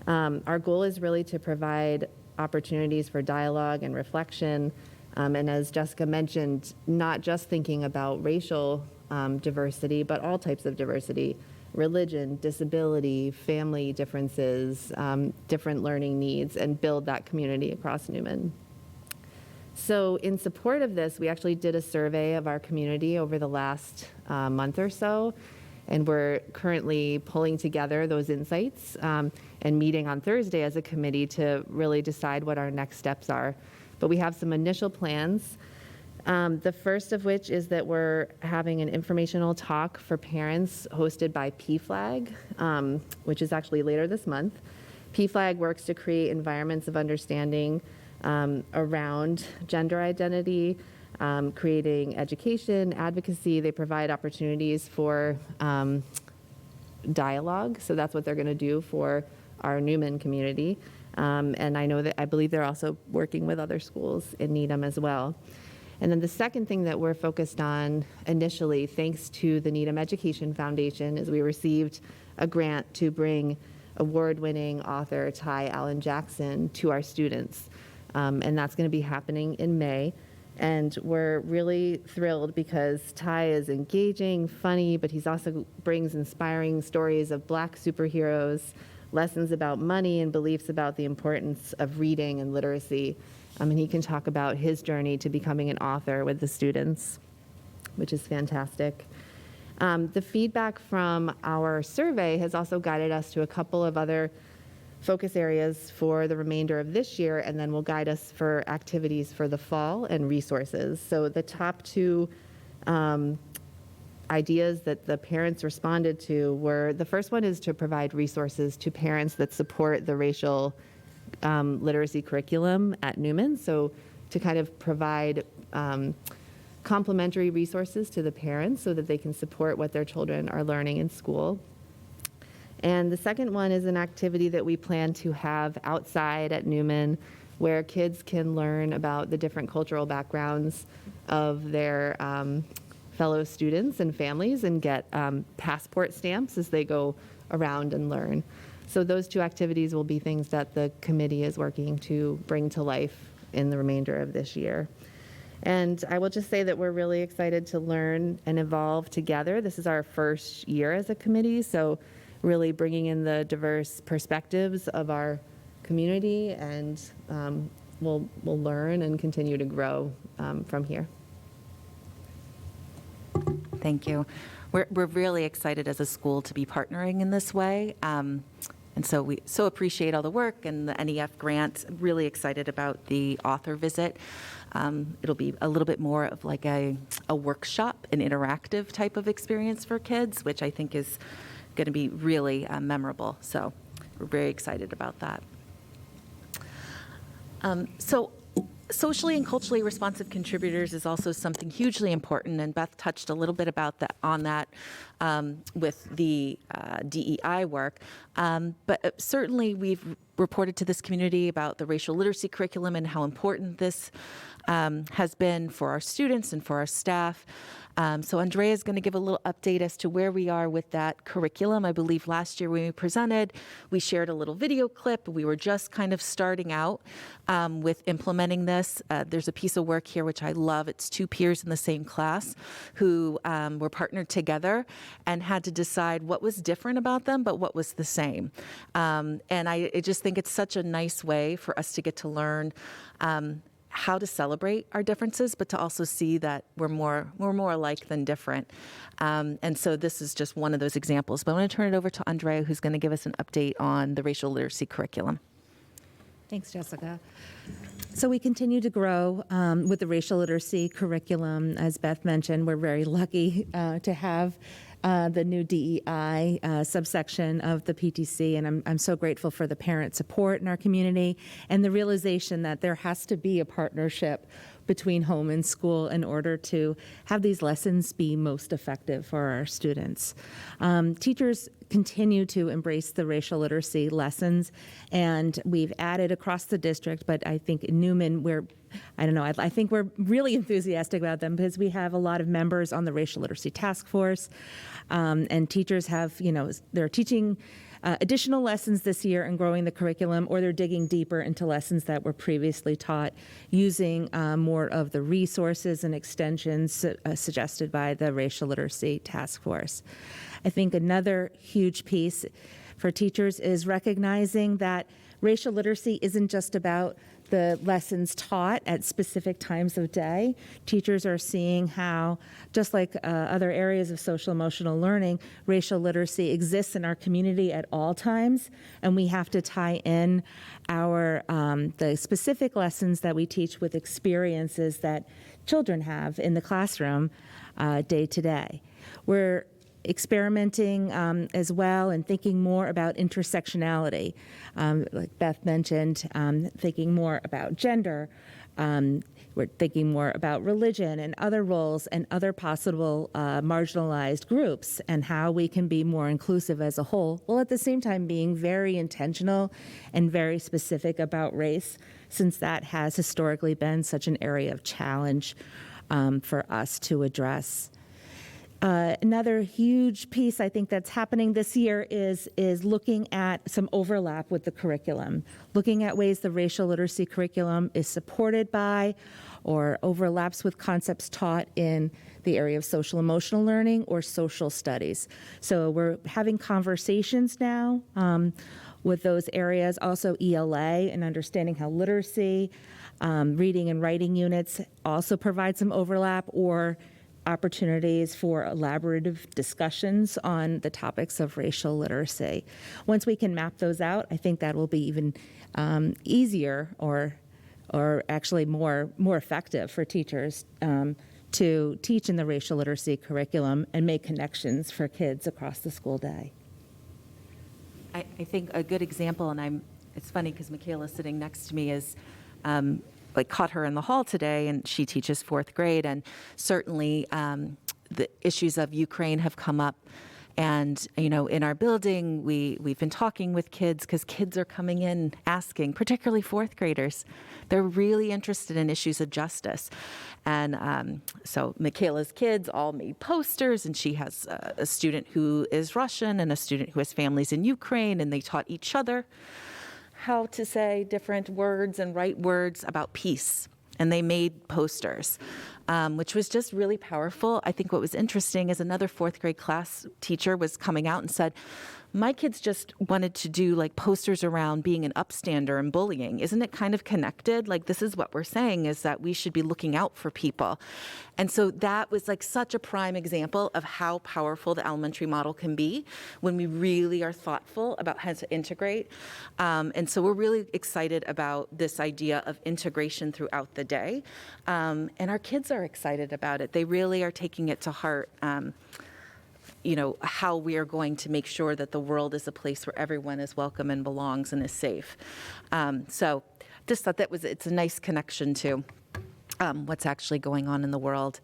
Our goal is really to provide opportunities for dialogue and reflection, and as Jessica mentioned, not just thinking about racial diversity, but all types of diversity, religion, disability, family differences, different learning needs, and build that community across Newman. So in support of this, we actually did a survey of our community over the last month or so, and we're currently pulling together those insights and meeting on Thursday as a committee to really decide what our next steps are. But we have some initial plans. The first of which is that we're having an informational talk for parents hosted by PFLAG, which is actually later this month. PFLAG works to create environments of understanding around gender identity, creating education, advocacy. They provide opportunities for dialogue. So that's what they're going to do for our Newman community. And I believe they're also working with other schools in Needham as well. And then the second thing that we're focused on initially, thanks to the Needham Education Foundation, is we received a grant to bring award-winning author Ty Allen Jackson to our students. And that's going to be happening in May. And we're really thrilled because Ty is engaging, funny, but he's also brings inspiring stories of Black superheroes, lessons about money, and beliefs about the importance of reading and literacy. And he can talk about his journey to becoming an author with the students, which is fantastic. The feedback from our survey has also guided us to a couple of other focus areas for the remainder of this year, and then will guide us for activities for the fall and resources. So the top two ideas that the parents responded to were, the first one is to provide resources to parents that support the racial literacy curriculum at Newman. So to kind of provide complementary resources to the parents so that they can support what their children are learning in school. And the second one is an activity that we plan to have outside at Newman, where kids can learn about the different cultural backgrounds of their fellow students and families and get passport stamps as they go around and learn. So those two activities will be things that the committee is working to bring to life in the remainder of this year. And I will just say that we're really excited to learn and evolve together. This is our first year as a committee, so really bringing in the diverse perspectives of our community, and we'll learn and continue to grow from here. Thank you. We're really excited as a school to be partnering in this way. And so we so appreciate all the work and the NEF grant. Really excited about the author visit. It'll be a little bit more of like a workshop, an interactive type of experience for kids, which I think is going to be really memorable. So we're very excited about that. So socially and culturally responsive contributors is also something hugely important, and Beth touched a little bit about that on that with the DEI work. But certainly we've reported to this community about the racial literacy curriculum and how important this has been for our students and for our staff. So Andrea is going to give a little update as to where we are with that curriculum. I believe last year when we presented, we shared a little video clip. We were just kind of starting out with implementing this. There's a piece of work here which I love. It's two peers in the same class who were partnered together and had to decide what was different about them, but what was the same. And I just think it's such a nice way for us to get to learn how to celebrate our differences, but to also see that we're more alike than different. And so this is just one of those examples. But I want to turn it over to Andrea, who's going to give us an update on the racial literacy curriculum. Thanks, Jessica. So we continue to grow with the racial literacy curriculum. As Beth mentioned, we're very lucky to have the new DEI subsection of the PTC, and I'm so grateful for the parent support in our community and the realization that there has to be a partnership between home and school in order to have these lessons be most effective for our students. Teachers continue to embrace the racial literacy lessons, and we've added across the district, but I think in Newman, I think we're really enthusiastic about them because we have a lot of members on the racial literacy task force, and teachers have, they're teaching additional lessons this year and growing the curriculum, or they're digging deeper into lessons that were previously taught using more of the resources and extensions suggested by the racial literacy task force. I think another huge piece for teachers is recognizing that racial literacy isn't just about the lessons taught at specific times of day. Teachers are seeing how, just like other areas of social emotional learning, racial literacy exists in our community at all times, and we have to tie in our the specific lessons that we teach with experiences that children have in the classroom day to day. We're experimenting as well and thinking more about intersectionality. Like Beth mentioned, thinking more about gender. We're thinking more about religion and other roles and other possible marginalized groups and how we can be more inclusive as a whole, while at the same time being very intentional and very specific about race, since that has historically been such an area of challenge for us to address. Another huge piece I think that's happening this year is looking at some overlap with the curriculum, looking at ways the racial literacy curriculum is supported by or overlaps with concepts taught in the area of social emotional learning or social studies. So we're having conversations now with those areas, also ELA and understanding how literacy, reading and writing units also provide some overlap or opportunities for elaborative discussions on the topics of racial literacy. Once we can map those out, I think that will be even easier or actually more effective for teachers to teach in the racial literacy curriculum and make connections for kids across the school day. I think a good example, and it's funny because Michaela's sitting next to me, is caught her in the hall today, and she teaches 4th grade, and certainly the issues of Ukraine have come up. And, you know, in our building, we've been talking with kids because kids are coming in asking, particularly 4th graders. They're really interested in issues of justice. And so Michaela's kids all made posters, and she has a student who is Russian and a student who has families in Ukraine, and they taught each other how to say different words and write words about peace. And they made posters, which was just really powerful. I think what was interesting is another 4th grade class teacher was coming out and said, my kids just wanted to do like posters around being an upstander and bullying. Isn't it kind of connected? Like, this is what we're saying, is that we should be looking out for people. And so that was like such a prime example of how powerful the elementary model can be when we really are thoughtful about how to integrate. And so we're really excited about this idea of integration throughout the day. And our kids are excited about it. They really are taking it to heart. You know, how we are going to make sure that the world is a place where everyone is welcome and belongs and is safe. So just thought it's a nice connection to what's actually going on in the world.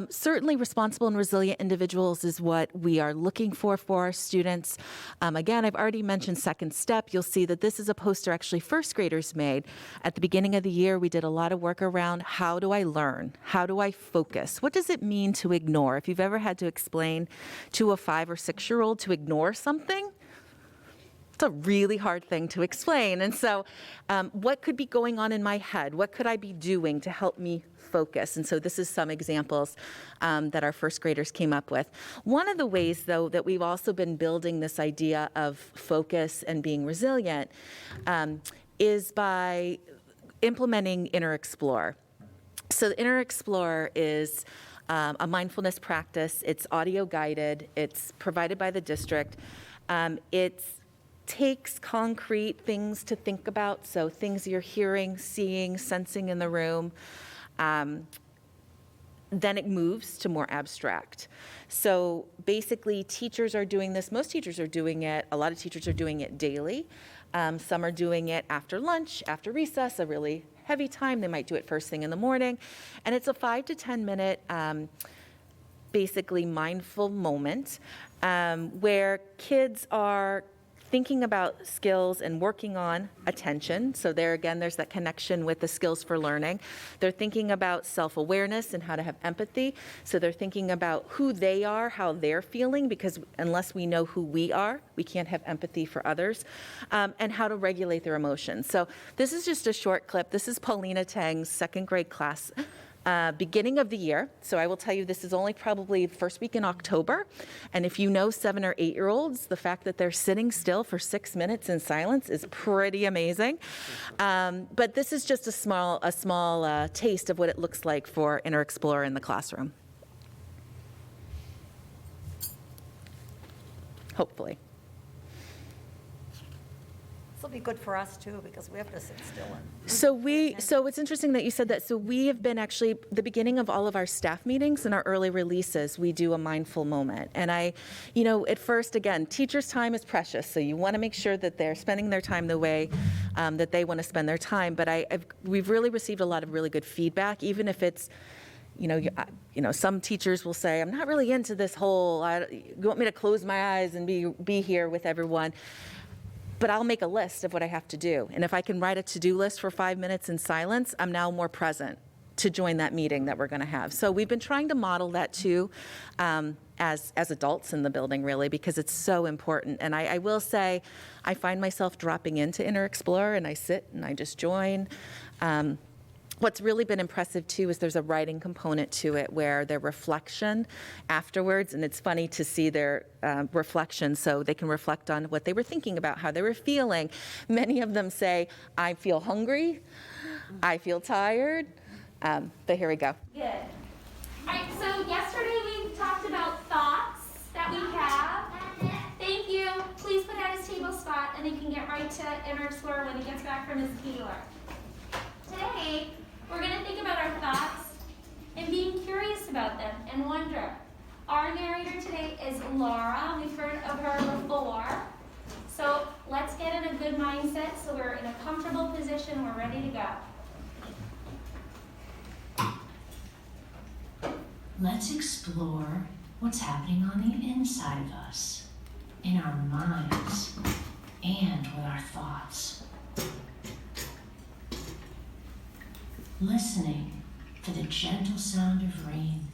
Certainly responsible and resilient individuals is what we are looking for our students. Again, I've already mentioned Second Step. You'll see that this is a poster actually 1st graders made. At the beginning of the year, we did a lot of work around how do I learn? How do I focus? What does it mean to ignore? If you've ever had to explain to a 5 or 6-year-old to ignore something, it's a really hard thing to explain. And so what could be going on in my head? What could I be doing to help me focus? And so this is some examples that our 1st graders came up with. One of the ways, though, that we've also been building this idea of focus and being resilient is by implementing Inner Explore. So the Inner Explore is a mindfulness practice. It's audio guided. It's provided by the district. It takes concrete things to think about, so things you're hearing, seeing, sensing in the room. Then it moves to more abstract. So basically, teachers are doing this. Most teachers are doing it. A lot of teachers are doing it daily. Some are doing it after lunch, after recess, a really heavy time. They might do it first thing in the morning. And it's a 5 to 10 minute basically mindful moment where kids are thinking about skills and working on attention. So there again, there's that connection with the skills for learning. They're thinking about self-awareness and how to have empathy. So they're thinking about who they are, how they're feeling, because unless we know who we are, we can't have empathy for others, and how to regulate their emotions. So this is just a short clip. This is Paulina Tang's 2nd grade class. Beginning of the year. So I will tell you, this is only probably first week in October. And if you know 7 or 8-year-olds, the fact that they're sitting still for 6 minutes in silence is pretty amazing. But this is just a small taste of what it looks like for Inner Explorer in the classroom. Hopefully. This will be good for us too, because we have to sit still. So it's interesting that you said that. So we have been actually, the beginning of all of our staff meetings and our early releases, we do a mindful moment. And at first, again, teachers' time is precious. So you want to make sure that they're spending their time the way that they want to spend their time. But we've really received a lot of really good feedback, even if it's, some teachers will say, I'm not really into this whole, you want me to close my eyes and be here with everyone. But I'll make a list of what I have to do. And if I can write a to-do list for 5 minutes in silence, I'm now more present to join that meeting that we're going to have. So we've been trying to model that too as adults in the building, really, because it's so important. And I will say, I find myself dropping into Inner Explorer, and I sit and I just join. What's really been impressive too is there's a writing component to it where their reflection afterwards, and it's funny to see their reflection, so they can reflect on what they were thinking about, how they were feeling. Many of them say, I feel hungry, I feel tired, but here we go. Good. All right, so yesterday we talked about thoughts that we have. Thank you. Please put at his table spot, and he can get right to Inner Explorer when he gets back from his Keeler. Today, we're going to think about our thoughts and being curious about them and wonder. Our narrator today is Laura. We've heard of her before. So let's get in a good mindset so we're in a comfortable position. We're ready to go. let's explore what's happening on the inside of us, in our minds, and with our thoughts. Listening for the gentle sound of rain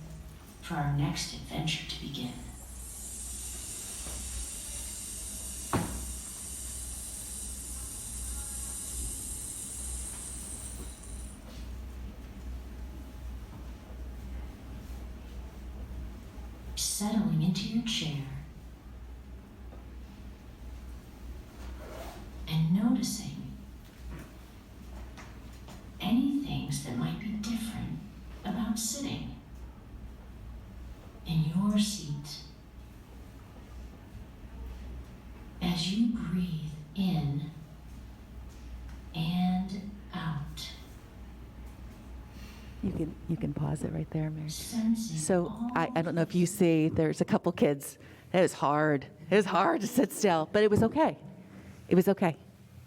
for our next adventure to begin. Settling into your chair and noticing any things that might be different about sitting in your seat. As you breathe in and out. You can pause it right there, Mary. So I don't know if you see, there's a couple kids. It was hard. It was hard to sit still, but it was okay. It was okay.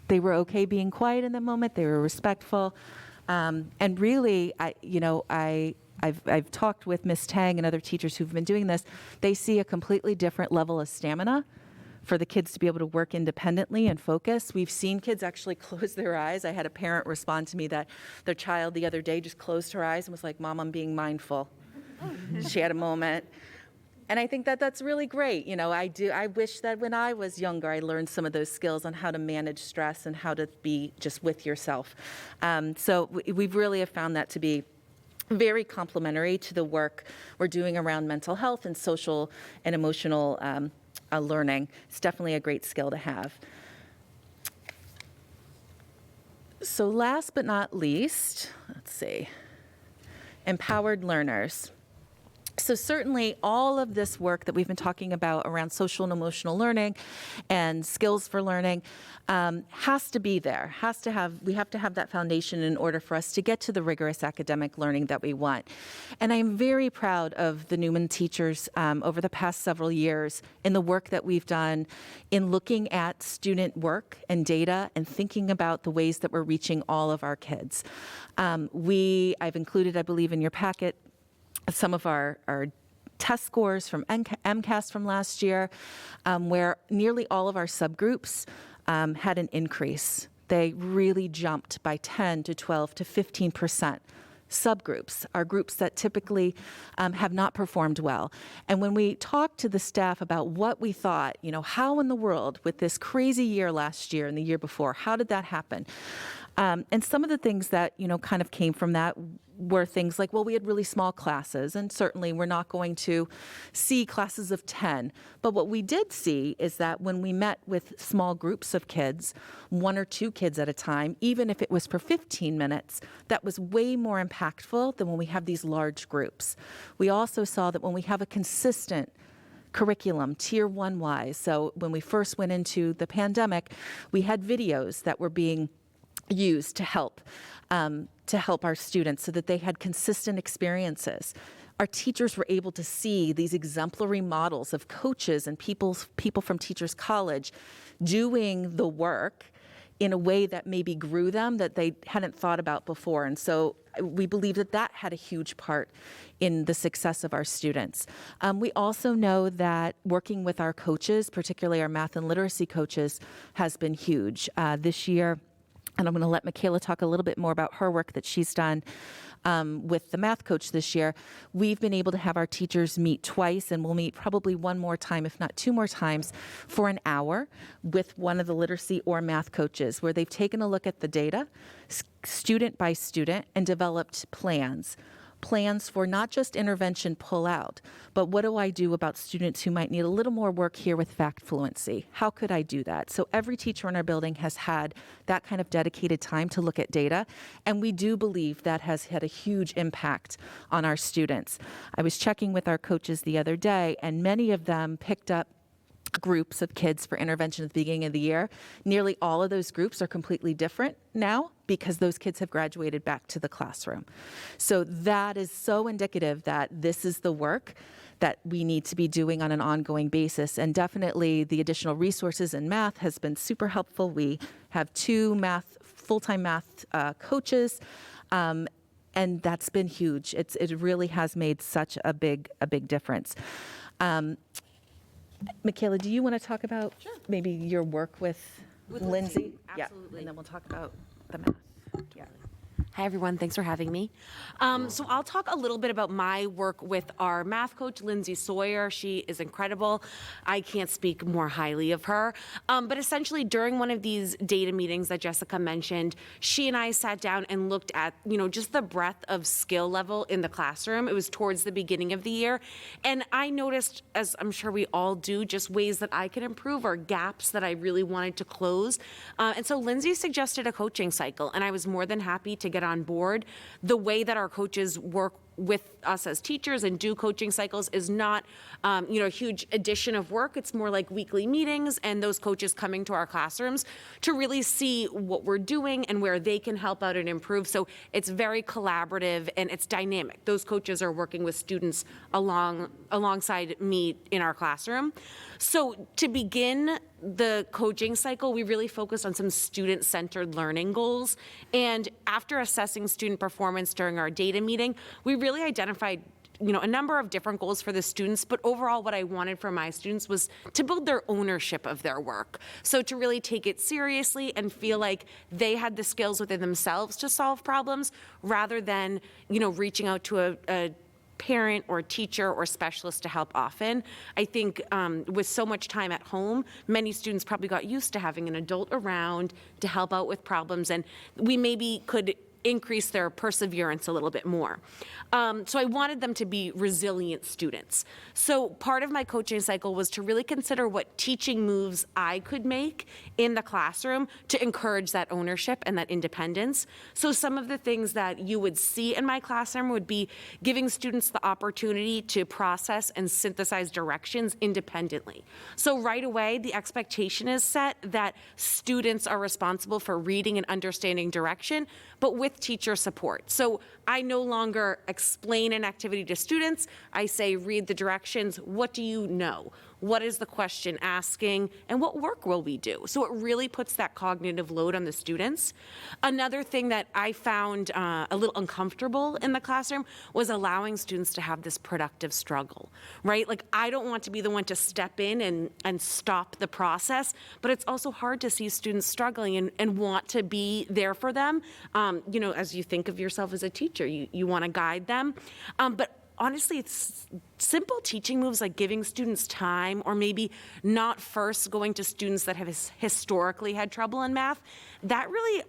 They were okay being quiet in the moment. They were respectful. And really, I've talked with Ms. Tang and other teachers who've been doing this. They see a completely different level of stamina for the kids to be able to work independently and focus. We've seen kids actually close their eyes. I had a parent respond to me that their child the other day just closed her eyes and was like, "Mom, I'm being mindful." She had a moment. And I think that that's really great. I wish that when I was younger, I learned some of those skills on how to manage stress and how to be just with yourself. So we really have found that to be very complementary to the work we're doing around mental health and social and emotional learning. It's definitely a great skill to have. So last but not least, let's see, empowered learners. So certainly all of this work that we've been talking about around social and emotional learning and skills for learning has to be there, we have to have that foundation in order for us to get to the rigorous academic learning that we want. And I'm very proud of the Newman teachers over the past several years in the work that we've done in looking at student work and data and thinking about the ways that we're reaching all of our kids. I've included, I believe, in your packet some of our test scores from MCAS from last year, where nearly all of our subgroups had an increase. They really jumped by 10 to 12 to 15%. Subgroups are groups that typically have not performed well. And when we talked to the staff about what we thought, how in the world with this crazy year last year and the year before, how did that happen? And some of the things that, kind of came from that were things like, well, we had really small classes, and certainly we're not going to see classes of 10. But what we did see is that when we met with small groups of kids, 1 or 2 kids at a time, even if it was for 15 minutes, that was way more impactful than when we have these large groups. We also saw that when we have a consistent curriculum, tier 1 wise, so when we first went into the pandemic, we had videos that were being used to help our students so that they had consistent experiences. Our teachers were able to see these exemplary models of coaches and people from Teachers College doing the work in a way that maybe grew them that they hadn't thought about before. And so we believe that had a huge part in the success of our students. We also know that working with our coaches, particularly our math and literacy coaches, has been huge. This year, and I'm going to let Michaela talk a little bit more about her work that she's done with the math coach this year. We've been able to have our teachers meet twice, and we'll meet probably one more time, if not 2 more times, for an hour with one of the literacy or math coaches, where they've taken a look at the data, student by student, and developed plans for not just intervention pull out, but what do I do about students who might need a little more work here with fact fluency? How could I do that? So every teacher in our building has had that kind of dedicated time to look at data, and we do believe that has had a huge impact on our students. I was checking with our coaches the other day, and many of them picked up groups of kids for intervention at the beginning of the year. Nearly all of those groups are completely different now because those kids have graduated back to the classroom. So that is so indicative that this is the work that we need to be doing on an ongoing basis. And definitely the additional resources in math has been super helpful. We have 2 full-time math coaches. And that's been huge. It really has made such a big difference. Michaela, do you want to talk about maybe your work with Lindsay? Absolutely. Yeah, and then we'll talk about the math. Yeah. Hi, everyone. Thanks for having me. So I'll talk a little bit about my work with our math coach, Lindsay Sawyer. She is incredible. I can't speak more highly of her. But essentially, during one of these data meetings that Jessica mentioned, she and I sat down and looked at, just the breadth of skill level in the classroom. It was towards the beginning of the year. And I noticed, as I'm sure we all do, just ways that I can improve or gaps that I really wanted to close. And so Lindsay suggested a coaching cycle, and I was more than happy to get on board. The way that our coaches work with us as teachers and do coaching cycles is not, a huge addition of work. It's more like weekly meetings and those coaches coming to our classrooms to really see what we're doing and where they can help out and improve. So it's very collaborative and it's dynamic. Those coaches are working with students alongside me in our classroom. So to begin the coaching cycle, we really focused on some student-centered learning goals. And after assessing student performance during our data meeting, we really identified a number of different goals for the students, but overall what I wanted for my students was to build their ownership of their work. So to really take it seriously and feel like they had the skills within themselves to solve problems rather than, reaching out to a parent or teacher or specialist to help often. I think with so much time at home, many students probably got used to having an adult around to help out with problems, and we maybe could increase their perseverance a little bit more. So I wanted them to be resilient students. So part of my coaching cycle was to really consider what teaching moves I could make in the classroom to encourage that ownership and that independence. So some of the things that you would see in my classroom would be giving students the opportunity to process and synthesize directions independently. So right away, the expectation is set that students are responsible for reading and understanding direction, but with teacher support. So I no longer explain an activity to students. I say, read the directions. What do you know? What is the question asking? And what work will we do? So it really puts that cognitive load on the students. Another thing that I found a little uncomfortable in the classroom was allowing students to have this productive struggle, right? Like, I don't want to be the one to step in and stop the process, but it's also hard to see students struggling and want to be there for them. As you think of yourself as a teacher, you want to guide them. But honestly, it's simple teaching moves like giving students time or maybe not first going to students that have historically had trouble in math. That really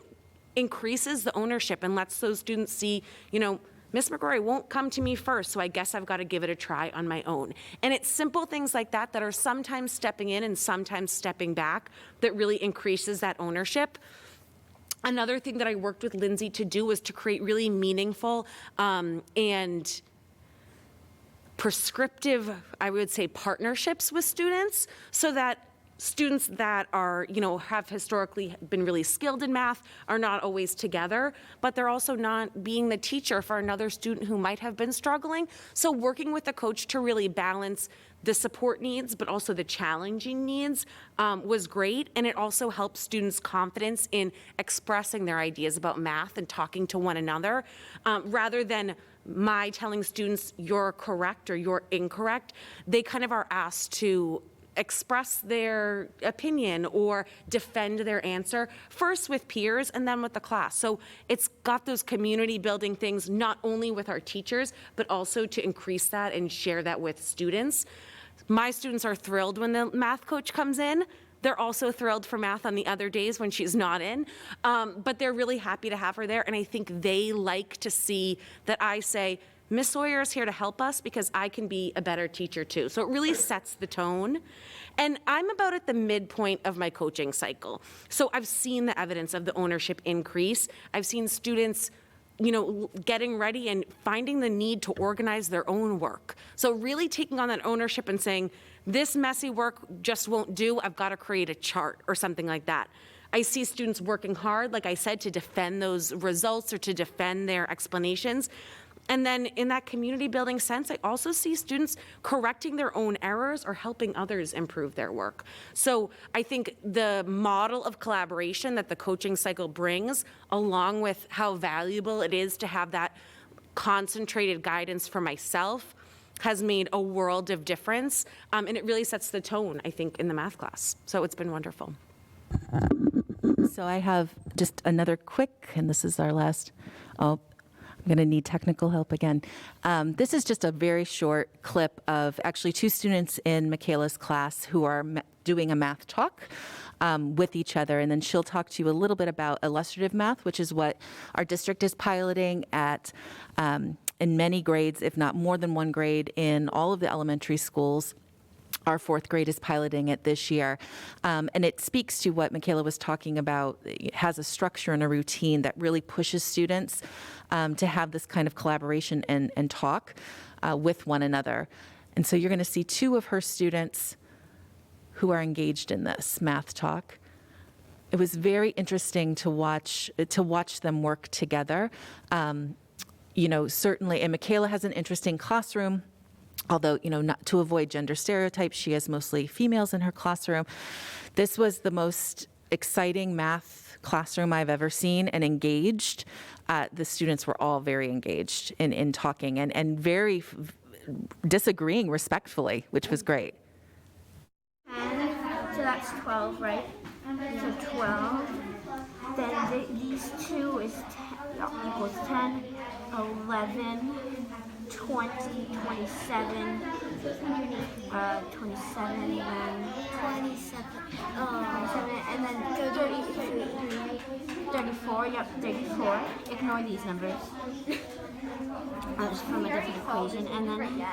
increases the ownership and lets those students see, Miss McGrory won't come to me first, so I guess I've got to give it a try on my own. And it's simple things like that that are sometimes stepping in and sometimes stepping back that really increases that ownership. Another thing that I worked with Lindsay to do was to create really meaningful and prescriptive, I would say, partnerships with students so that students that are, have historically been really skilled in math are not always together, but they're also not being the teacher for another student who might have been struggling. So working with the coach to really balance the support needs, but also the challenging needs was great. And it also helps students' confidence in expressing their ideas about math and talking to one another rather than my telling students you're correct or you're incorrect. They kind of are asked to express their opinion or defend their answer, first with peers and then with the class. So it's got those community building things, not only with our teachers, but also to increase that and share that with students. My students are thrilled when the math coach comes in. They're also thrilled for math on the other days when she's not in, but they're really happy to have her there. And I think they like to see that I say, Miss Sawyer is here to help us because I can be a better teacher too. So it really sets the tone. And I'm about at the midpoint of my coaching cycle. So I've seen the evidence of the ownership increase. I've seen students getting ready and finding the need to organize their own work. So really taking on that ownership and saying, this messy work just won't do, I've got to create a chart or something like that. I see students working hard, like I said, to defend those results or to defend their explanations. And then in that community building sense, I also see students correcting their own errors or helping others improve their work. So I think the model of collaboration that the coaching cycle brings, along with how valuable it is to have that concentrated guidance for myself has made a world of difference. And it really sets the tone, I think, in the math class. So it's been wonderful. So I have just another quick, and this is our last, I'm going to need technical help again. This is just a very short clip of actually 2 students in Michaela's class who are doing a math talk with each other, and then she'll talk to you a little bit about illustrative math, which is what our district is piloting at in many grades, if not more than one grade in all of the elementary schools. Our 4th grade is piloting it this year. And it speaks to what Michaela was talking about. It has a structure and a routine that really pushes students to have this kind of collaboration and talk with one another. And so you're going to see 2 of her students who are engaged in this math talk. It was very interesting to watch them work together. You know, certainly, and Michaela has an interesting classroom. Although, you know, not to avoid gender stereotypes, she has mostly females in her classroom. This was the most exciting math classroom I've ever seen and engaged. The students were all very engaged in talking and very disagreeing respectfully, which was great. 10, so that's 12, right? So 12. Then these 2 is 10, equals 10, 11, 20, 27, 27, then 27, and then 34, yep, 34. Ignore these numbers. It's from a different equation. And then,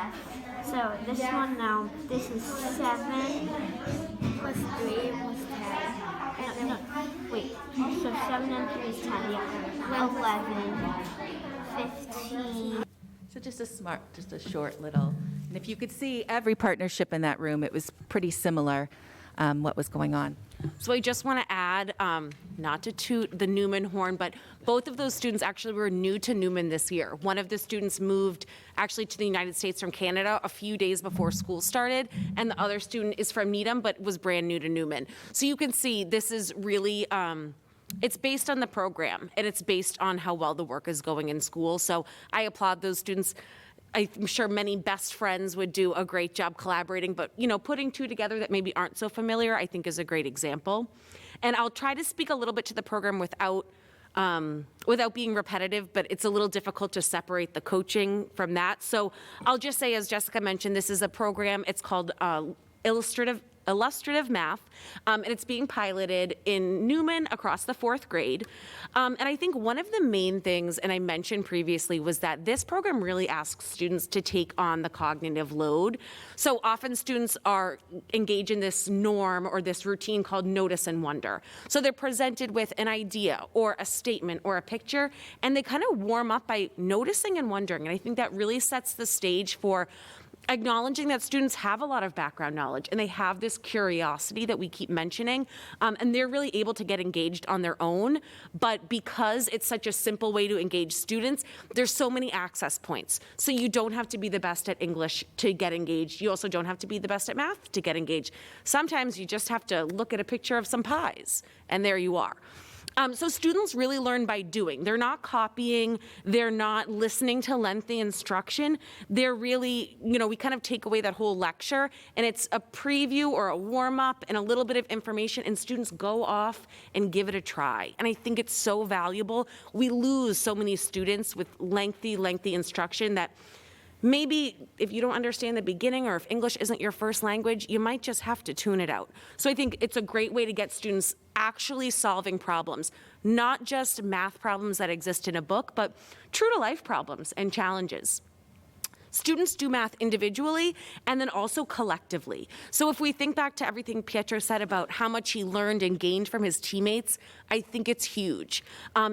so this one now, this is 7 plus 3 plus 10. No, wait, so 7 and 3 is 10, yeah. 11, 15. So just a short little, and if you could see every partnership in that room, it was pretty similar what was going on. So I just want to add, not to toot the Newman horn, but both of those students actually were new to Newman this year. One of the students moved actually to the United States from Canada a few days before school started, and the other student is from Needham, but was brand new to Newman. So you can see this is really, it's based on the program, and it's based on how well the work is going in school. So I applaud those students. I'm sure many best friends would do a great job collaborating, but you know, putting 2 together that maybe aren't so familiar, I think is a great example. And I'll try to speak a little bit to the program without being repetitive, but it's a little difficult to separate the coaching from that. So I'll just say, as Jessica mentioned, this is a program, it's called illustrative math, and it's being piloted in Newman across the 4th grade. And I think one of the main things, and I mentioned previously, was that this program really asks students to take on the cognitive load. So often students are engaged in this norm or this routine called notice and wonder. So they're presented with an idea or a statement or a picture, and they kind of warm up by noticing and wondering. And I think that really sets the stage for acknowledging that students have a lot of background knowledge and they have this curiosity that we keep mentioning, and they're really able to get engaged on their own. But because it's such a simple way to engage students, there's so many access points. So you don't have to be the best at English to get engaged. You also don't have to be the best at math to get engaged. Sometimes you just have to look at a picture of some pies, and there you are. So students really learn by doing. They're not copying. They're not listening to lengthy instruction. They're really, you know, we kind of take away that whole lecture, and it's a preview or a warm-up and a little bit of information, and students go off and give it a try. And I think it's so valuable. We lose so many students with lengthy instruction that maybe if you don't understand the beginning, or if English isn't your first language, you might just have to tune it out. So I think it's a great way to get students actually solving problems, not just math problems that exist in a book, but true to life problems and challenges. Students do math individually and then also collectively. So if we think back to everything Pietro said about how much he learned and gained from his teammates, I think it's huge.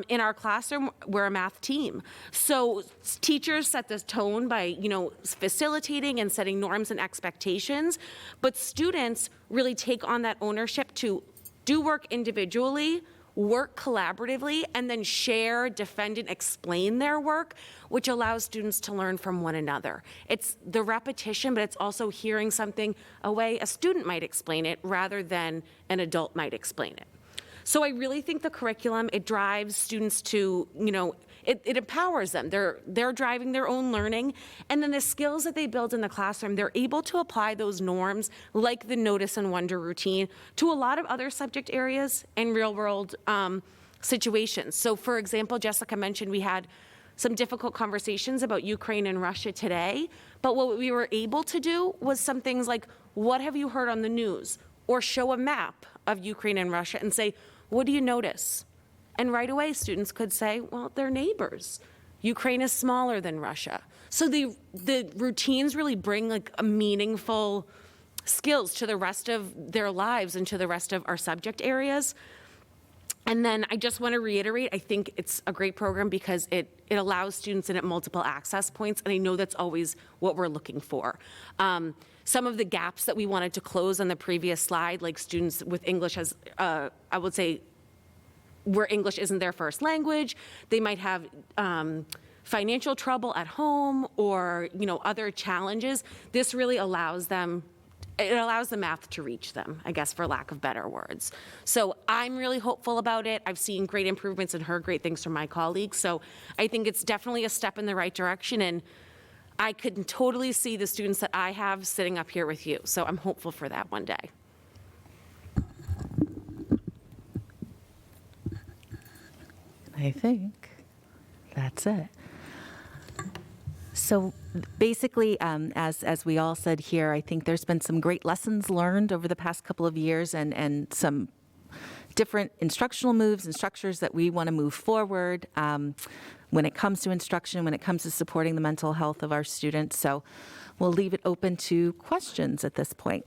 In our classroom, we're a math team. So teachers set this tone by, you know, facilitating and setting norms and expectations, but students really take on that ownership to do work individually, work collaboratively, and then share, defend, and explain their work, which allows students to learn from one another. It's the repetition, but it's also hearing something a way a student might explain it rather than an adult might explain it. So I really think the curriculum, it drives students to, you know, it empowers them. They're driving their own learning. And then the skills that they build in the classroom, they're able to apply those norms, like the notice and wonder routine, to a lot of other subject areas and real world situations. So for example, Jessica mentioned we had some difficult conversations about Ukraine and Russia today, but what we were able to do was some things like, what have you heard on the news? Or show a map of Ukraine and Russia and say, what do you notice? And right away, students could say, well, they're neighbors. Ukraine is smaller than Russia. So the routines really bring like a meaningful skills to the rest of their lives and to the rest of our subject areas. And then I just want to reiterate, I think it's a great program because it allows students in at multiple access points, and I know that's always what we're looking for. Some of the gaps that we wanted to close on the previous slide, like students with English as, I would say, where English isn't their first language, they might have financial trouble at home or, other challenges. This really allows them, it allows the math to reach them, I guess, for lack of better words. So I'm really hopeful about it. I've seen great improvements and heard great things from my colleagues. So I think it's definitely a step in the right direction. And I could totally see the students that I have sitting up here with you. So I'm hopeful for that one day. I think that's it. So basically, as we all said here, I think there's been some great lessons learned over the past couple of years and some different instructional moves and structures that we want to move forward when it comes to instruction, when it comes to supporting the mental health of our students. So we'll leave it open to questions at this point.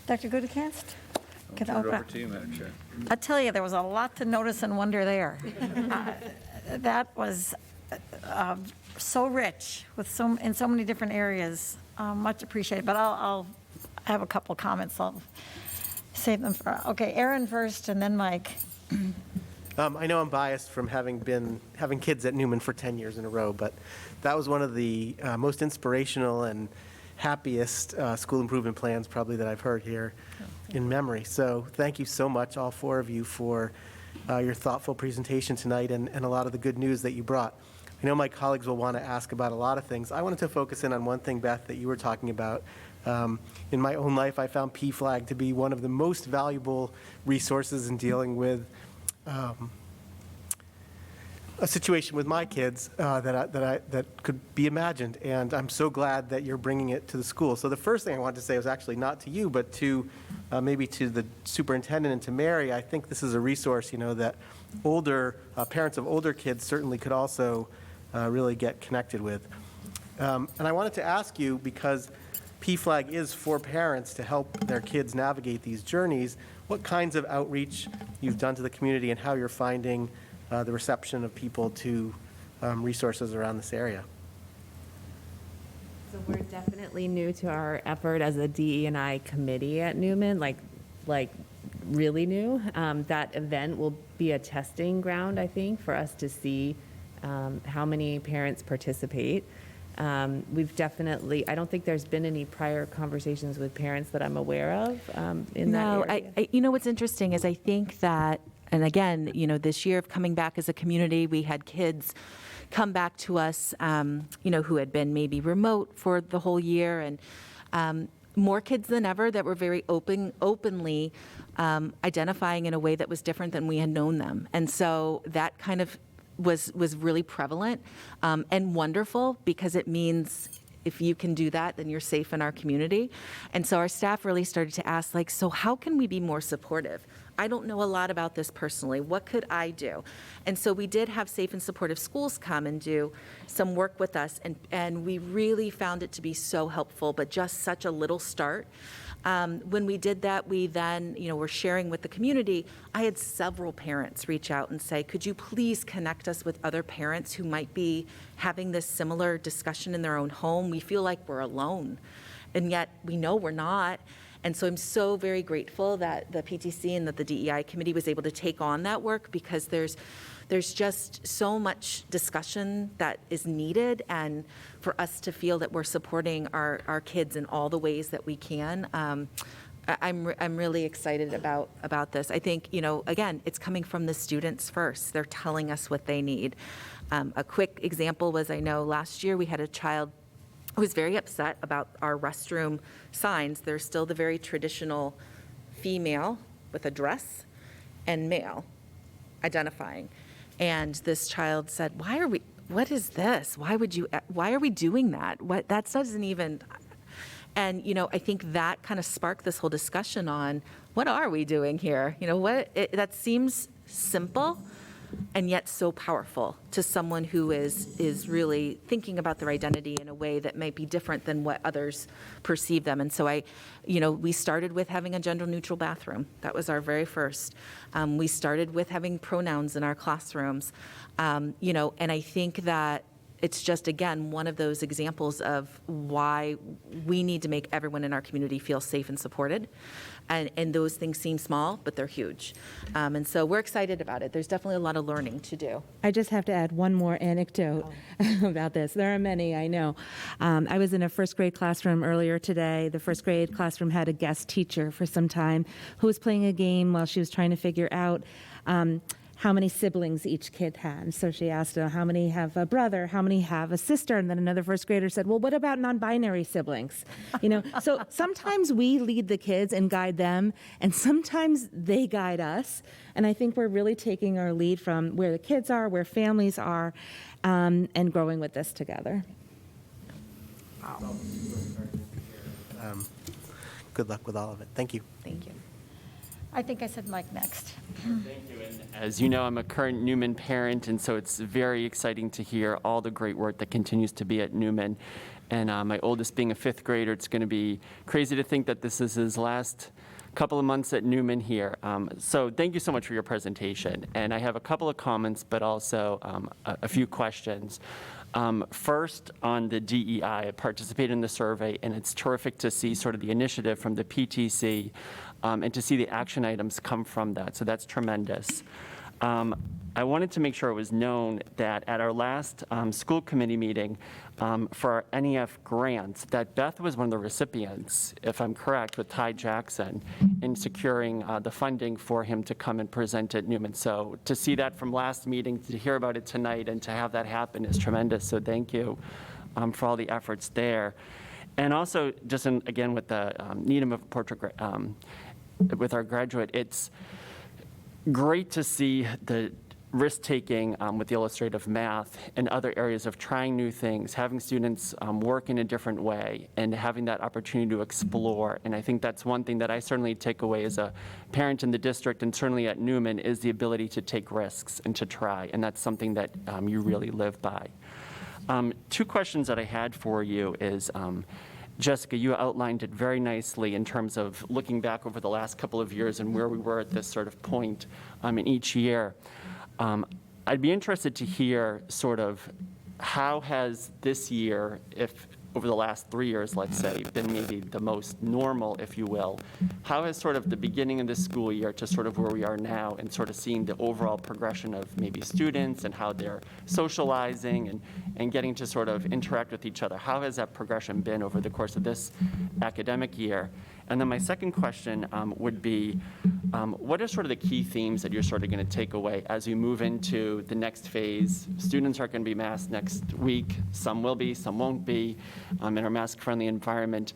Dr. Gudikast? Can I Turn it open over up? to you, Madam Chair. I tell you, there was a lot to notice and wonder there. That was so rich with in so many different areas. Much appreciated. But I'll have a couple comments. I'll save them for. Okay, Aaron first, and then Mike. I know I'm biased from having kids at Newman for 10 years in a row, but that was one of the most inspirational and happiest school improvement plans probably that I've heard here in memory. So thank you so much, all four of you, for your thoughtful presentation tonight and a lot of the good news that you brought. I know my colleagues will want to ask about a lot of things. I wanted to focus in on one thing, Beth, that you were talking about. In my own life, I found PFLAG to be one of the most valuable resources in dealing with a situation with my kids that could be imagined, and I'm so glad that you're bringing it to the school. So the first thing I wanted to say was actually not to you, but to maybe to the superintendent and to Mary. I think this is a resource, that older parents of older kids certainly could also really get connected with. And I wanted to ask you, because PFLAG is for parents to help their kids navigate these journeys, what kinds of outreach you've done to the community and how you're finding the reception of people to resources around this area. So we're definitely new to our effort as a DE&I committee at Newman, like really new. That event will be a testing ground, I think, for us to see how many parents participate. We've definitely, I don't think there's been any prior conversations with parents that I'm aware of in that area. No, what's interesting is I think that, and again, this year of coming back as a community, we had kids come back to us, who had been maybe remote for the whole year, and more kids than ever that were very openly identifying in a way that was different than we had known them. And so that kind of was really prevalent and wonderful, because it means if you can do that, then you're safe in our community. And so our staff really started to ask, so how can we be more supportive? I don't know a lot about this personally. What could I do? And so we did have Safe and Supportive Schools come and do some work with us, and we really found it to be so helpful, but just such a little start. When we did that, we then, were sharing with the community. I had several parents reach out and say, could you please connect us with other parents who might be having this similar discussion in their own home? We feel like we're alone, and yet we know we're not. And so I'm so very grateful that the PTC and that the DEI committee was able to take on that work, because there's just so much discussion that is needed, and for us to feel that we're supporting our kids in all the ways that we can, I'm really excited about this. I think, again, it's coming from the students first. They're telling us what they need. A quick example was, I know last year we had a child who was very upset about our restroom signs. They're still the very traditional female with a dress and male identifying. And this child said, what is this? Why are we doing that? That doesn't even, and, I think that kind of sparked this whole discussion on what are we doing here? That seems simple and yet so powerful to someone who is really thinking about their identity in a way that might be different than what others perceive them. And so we started with having a gender neutral bathroom. That was our very first. We started with having pronouns in our classrooms, and I think that it's just, again, one of those examples of why we need to make everyone in our community feel safe and supported. And those things seem small, but they're huge. And so we're excited about it. There's definitely a lot of learning to do. I just have to add one more anecdote about this. There are many, I know. I was in a first grade classroom earlier today. The first grade classroom had a guest teacher for some time who was playing a game while she was trying to figure out how many siblings each kid had. So she asked, how many have a brother, how many have a sister? And then another first grader said, well, what about non-binary siblings? So sometimes we lead the kids and guide them, and sometimes they guide us. And I think we're really taking our lead from where the kids are, where families are, and growing with this together. Good luck with all of it. Thank you. Thank you. I think I said Mike next. Thank you. And as you know, I'm a current Newman parent, and so it's very exciting to hear all the great work that continues to be at Newman. And my oldest being a fifth grader, it's going to be crazy to think that this is his last couple of months at Newman here. So thank you so much for your presentation. And I have a couple of comments, but also a few questions. First, on the DEI, I participated in the survey, and it's terrific to see sort of the initiative from the PTC and to see the action items come from that. So that's tremendous. I wanted to make sure it was known that at our last school committee meeting for our NEF grants, that Beth was one of the recipients, if I'm correct, with Ty Jackson in securing the funding for him to come and present at Newman. So to see that from last meeting, to hear about it tonight, and to have that happen is tremendous. So thank you for all the efforts there. And also, just again with the Needham of Portrait, with our graduate, it's great to see the risk-taking with the illustrative math and other areas of trying new things, having students work in a different way, and having that opportunity to explore. And I think that's one thing that I certainly take away as a parent in the district, and certainly at Newman, is the ability to take risks and to try. And that's something that you really live by. Two questions that I had for you is, Jessica, you outlined it very nicely in terms of looking back over the last couple of years and where we were at this sort of point in each year. I'd be interested to hear sort of how has this year, if over the last 3 years, let's say, been maybe the most normal, if you will. How has sort of the beginning of the school year to sort of where we are now, and sort of seeing the overall progression of maybe students and how they're socializing and getting to sort of interact with each other, how has that progression been over the course of this academic year? And then my second question would be, what are sort of the key themes that you're sort of going to take away as we move into the next phase? Students aren't going to be masked next week. Some will be, some won't be, in our mask-friendly environment.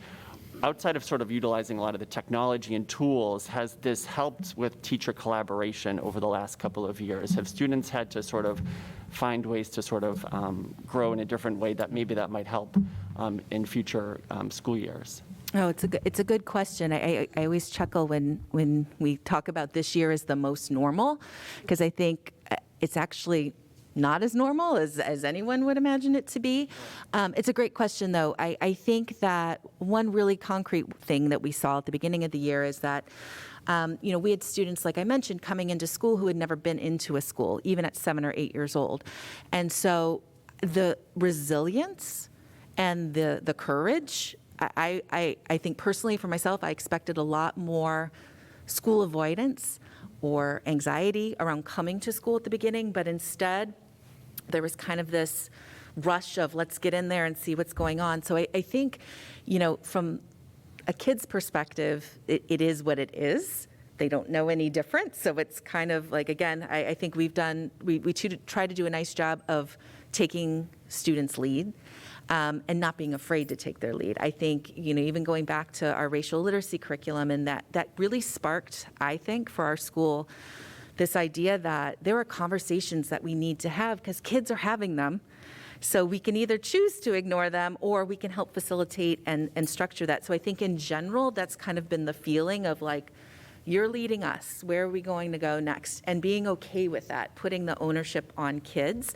Outside of sort of utilizing a lot of the technology and tools, has this helped with teacher collaboration over the last couple of years? Have students had to sort of find ways to sort of grow in a different way that maybe that might help in future school years? Oh, it's a good question. I always chuckle when we talk about this year as the most normal, because I think it's actually not as normal as anyone would imagine it to be. It's a great question, though. I think that one really concrete thing that we saw at the beginning of the year is that we had students, like I mentioned, coming into school who had never been into a school, even at 7 or 8 years old. And so the resilience and the courage, I think personally for myself, I expected a lot more school avoidance or anxiety around coming to school at the beginning, but instead there was kind of this rush of let's get in there and see what's going on. So I think, from a kid's perspective, it is what it is. They don't know any different. So it's kind of like, again, I think we try to do a nice job of taking students' lead and not being afraid to take their lead. I think, even going back to our racial literacy curriculum, and that really sparked, I think, for our school, this idea that there are conversations that we need to have because kids are having them. So we can either choose to ignore them or we can help facilitate and structure that. So I think in general, that's kind of been the feeling of like, you're leading us, where are we going to go next? And being okay with that, putting the ownership on kids.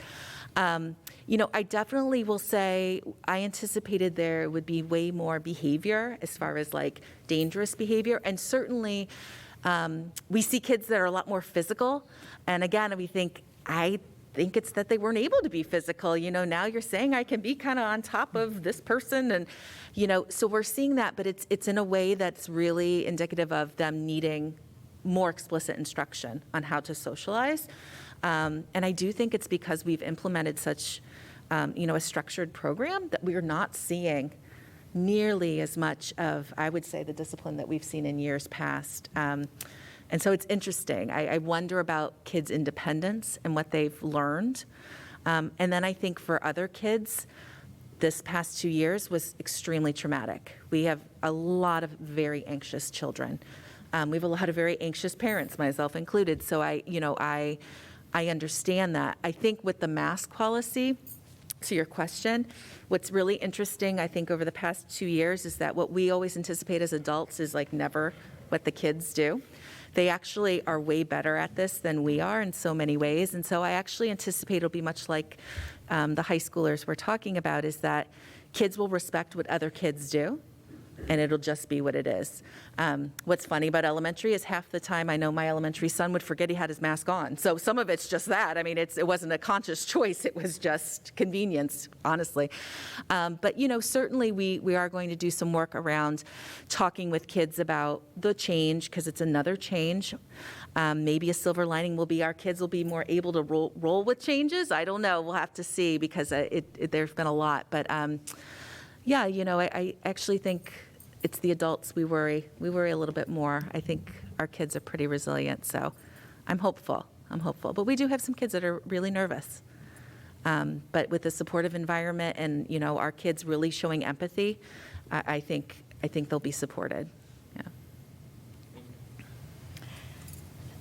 I definitely will say I anticipated there would be way more behavior as far as like dangerous behavior. And certainly we see kids that are a lot more physical. And again, I think it's that they weren't able to be physical. Now you're saying I can be kind of on top of this person. And, so we're seeing that, but it's in a way that's really indicative of them needing more explicit instruction on how to socialize. And I do think it's because we've implemented such, a structured program that we're not seeing nearly as much of, I would say, the discipline that we've seen in years past. And so it's interesting. I wonder about kids' independence and what they've learned. And then I think for other kids, this past 2 years was extremely traumatic. We have a lot of very anxious children. We have a lot of very anxious parents, myself included. So I understand that. I think with the mask policy, to your question, what's really interesting, I think, over the past 2 years is that what we always anticipate as adults is like never what the kids do. They actually are way better at this than we are in so many ways. And so I actually anticipate it'll be much like the high schoolers we're talking about, is that kids will respect what other kids do, and it'll just be what it is. What's funny about elementary is half the time I know my elementary son would forget he had his mask on. So some of it's just that. I mean, it wasn't a conscious choice. It was just convenience, honestly. But, certainly we are going to do some work around talking with kids about the change, because it's another change. Maybe a silver lining will be our kids will be more able to roll with changes. I don't know. We'll have to see, because there's been a lot. But, I actually think it's the adults we worry. We worry a little bit more. I think our kids are pretty resilient, so I'm hopeful. But we do have some kids that are really nervous. But with a supportive environment and, our kids really showing empathy, I think they'll be supported. Yeah.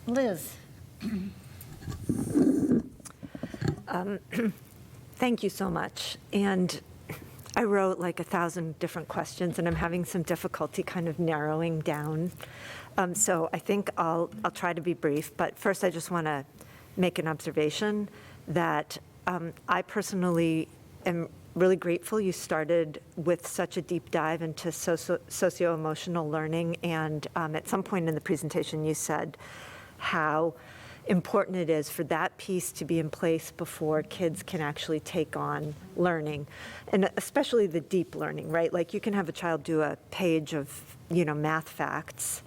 Liz. Thank you so much. And I wrote like 1,000 different questions, and I'm having some difficulty kind of narrowing down. So I think I'll try to be brief. But first, I just want to make an observation that I personally am really grateful you started with such a deep dive into socio-emotional learning. And at some point in the presentation, you said how important it is for that piece to be in place before kids can actually take on learning, and especially the deep learning, right? Like you can have a child do a page of, math facts,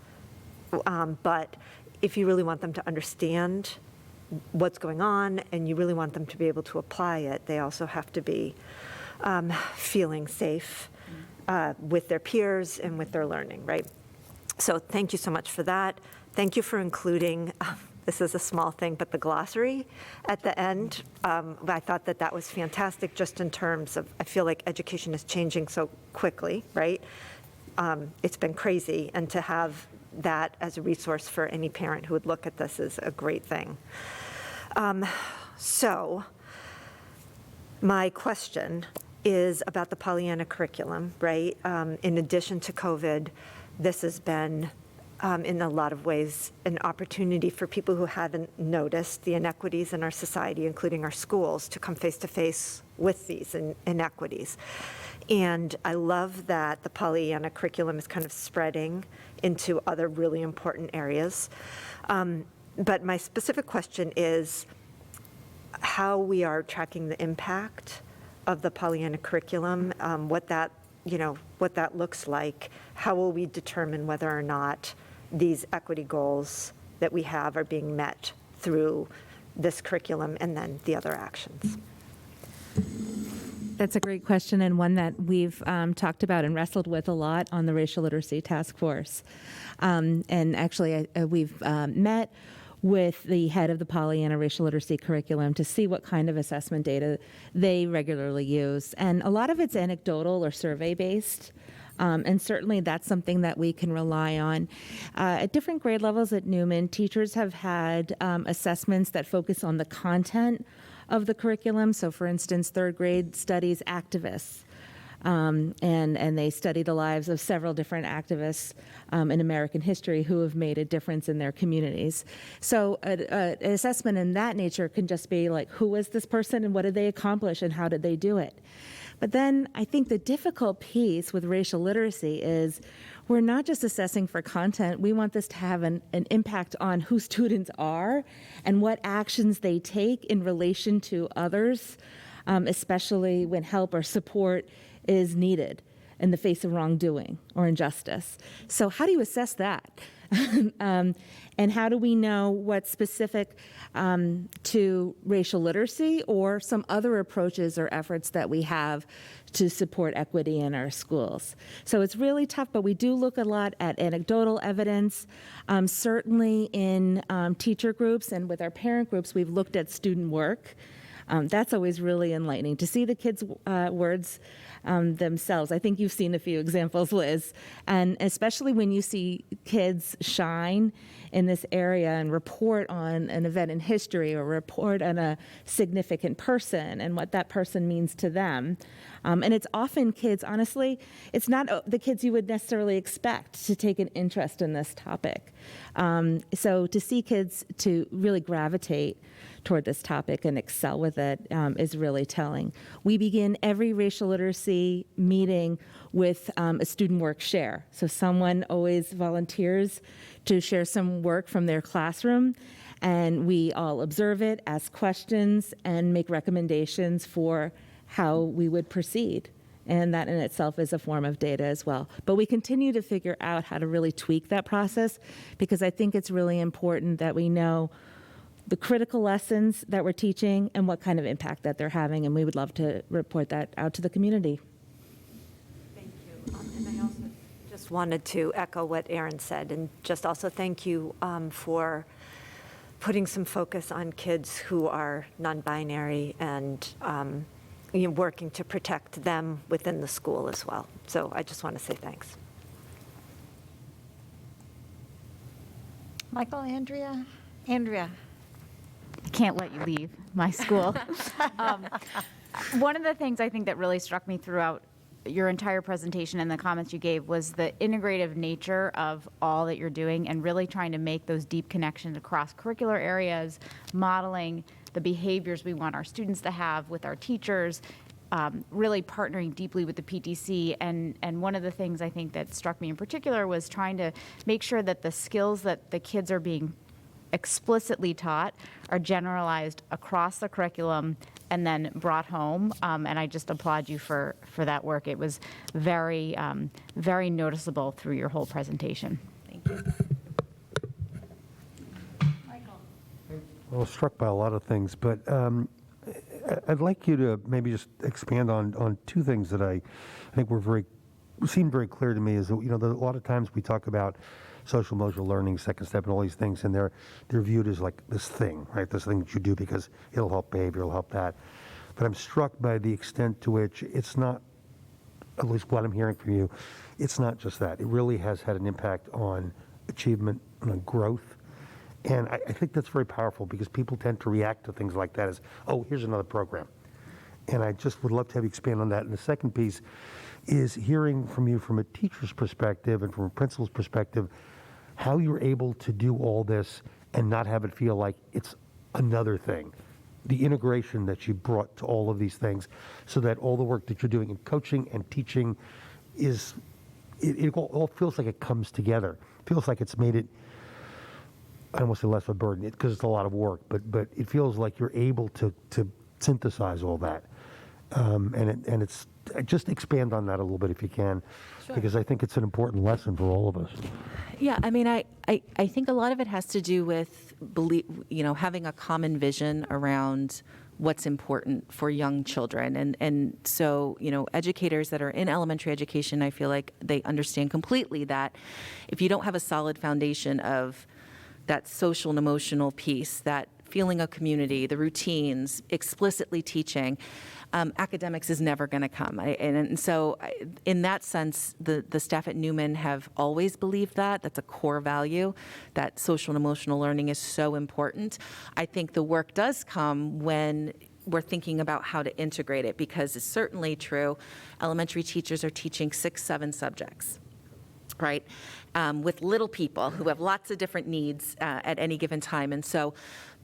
but if you really want them to understand what's going on and you really want them to be able to apply it, they also have to be feeling safe with their peers and with their learning, right? So thank you so much for that. Thank you for including this is a small thing, but the glossary at the end, I thought that was fantastic, just in terms of, I feel like education is changing so quickly, right? It's been crazy, and to have that as a resource for any parent who would look at this is a great thing. So my question is about the Pollyanna curriculum, right? In addition to COVID, this has been in a lot of ways an opportunity for people who haven't noticed the inequities in our society, including our schools, to come face to face with these inequities. And I love that the Pollyanna curriculum is kind of spreading into other really important areas. But my specific question is how we are tracking the impact of the Pollyanna curriculum, what that looks like. How will we determine whether or not these equity goals that we have are being met through this curriculum and then the other actions? That's a great question, and one that we've talked about and wrestled with a lot on the Racial Literacy Task Force. And actually, we've met with the head of the Pollyanna Racial Literacy Curriculum to see what kind of assessment data they regularly use. And a lot of it's anecdotal or survey-based. And certainly that's something that we can rely on. At different grade levels at Newman, teachers have had assessments that focus on the content of the curriculum. So for instance, third grade studies activists. And they study the lives of several different activists in American history who have made a difference in their communities. So an assessment in that nature can just be like, who was this person and what did they accomplish and how did they do it? But then I think the difficult piece with racial literacy is we're not just assessing for content. We want this to have an impact on who students are and what actions they take in relation to others, especially when help or support is needed in the face of wrongdoing or injustice. So how do you assess that? And how do we know what's specific to racial literacy or some other approaches or efforts that we have to support equity in our schools? So it's really tough, but we do look a lot at anecdotal evidence. Certainly in teacher groups and with our parent groups, we've looked at student work. That's always really enlightening to see the kids' words themselves. I think you've seen a few examples, Liz, and especially when you see kids shine in this area and report on an event in history or report on a significant person and what that person means to them. And it's often kids, honestly, it's not the kids you would necessarily expect to take an interest in this topic. So to see kids to really gravitate toward this topic and excel with it is really telling. We begin every racial literacy meeting with a student work share. So someone always volunteers to share some work from their classroom, and we all observe it, ask questions, and make recommendations for how we would proceed. And that in itself is a form of data as well. But we continue to figure out how to really tweak that process, because I think it's really important that we know the critical lessons that we're teaching and what kind of impact that they're having, and we would love to report that out to the community. Thank you. And I also just wanted to echo what Erin said, and just also thank you for putting some focus on kids who are non-binary and working to protect them within the school as well. So I just want to say thanks. Michael, Andrea? Can't let you leave my school. One of the things I think that really struck me throughout your entire presentation and the comments you gave was the integrative nature of all that you're doing and really trying to make those deep connections across curricular areas, modeling the behaviors we want our students to have with our teachers, really partnering deeply with the PTC. And one of the things I think that struck me in particular was trying to make sure that the skills that the kids are being explicitly taught are generalized across the curriculum and then brought home. And I just applaud you for that work. It was very, very noticeable through your whole presentation. Thank you. I was struck by a lot of things, but I'd like you to maybe just expand on two things that I think seemed very clear to me. Is that, a lot of times we talk about social emotional learning, second step, and all these things, and they're viewed as like this thing, right? This thing that you do because it'll help behavior, it'll help that. But I'm struck by the extent to which it's not, at least what I'm hearing from you, it's not just that. It really has had an impact on achievement and on growth. And I think that's very powerful, because people tend to react to things like that as, oh, here's another program. And I just would love to have you expand on that. And the second piece is hearing from you from a teacher's perspective and from a principal's perspective, how you're able to do all this and not have it feel like it's another thing. The integration that you brought to all of these things, so that all the work that you're doing in coaching and teaching is, it all feels like it comes together. It feels like it's made it, I don't want to say less of a burden, because it's a lot of work, but it feels like you're able to synthesize all that. And it's, just expand on that a little bit if you can, Sure. Because I think it's an important lesson for all of us. Yeah, I mean, I think a lot of it has to do with having a common vision around what's important for young children. And so, educators that are in elementary education, I feel like they understand completely that if you don't have a solid foundation of that social and emotional piece, that feeling of community, the routines, explicitly teaching, academics is never going to come. And so in that sense, the staff at Newman have always believed that. That's a core value, that social and emotional learning is so important. I think the work does come when we're thinking about how to integrate it, because it's certainly true. Elementary teachers are teaching 6, 7 subjects, right? With little people who have lots of different needs at any given time. And so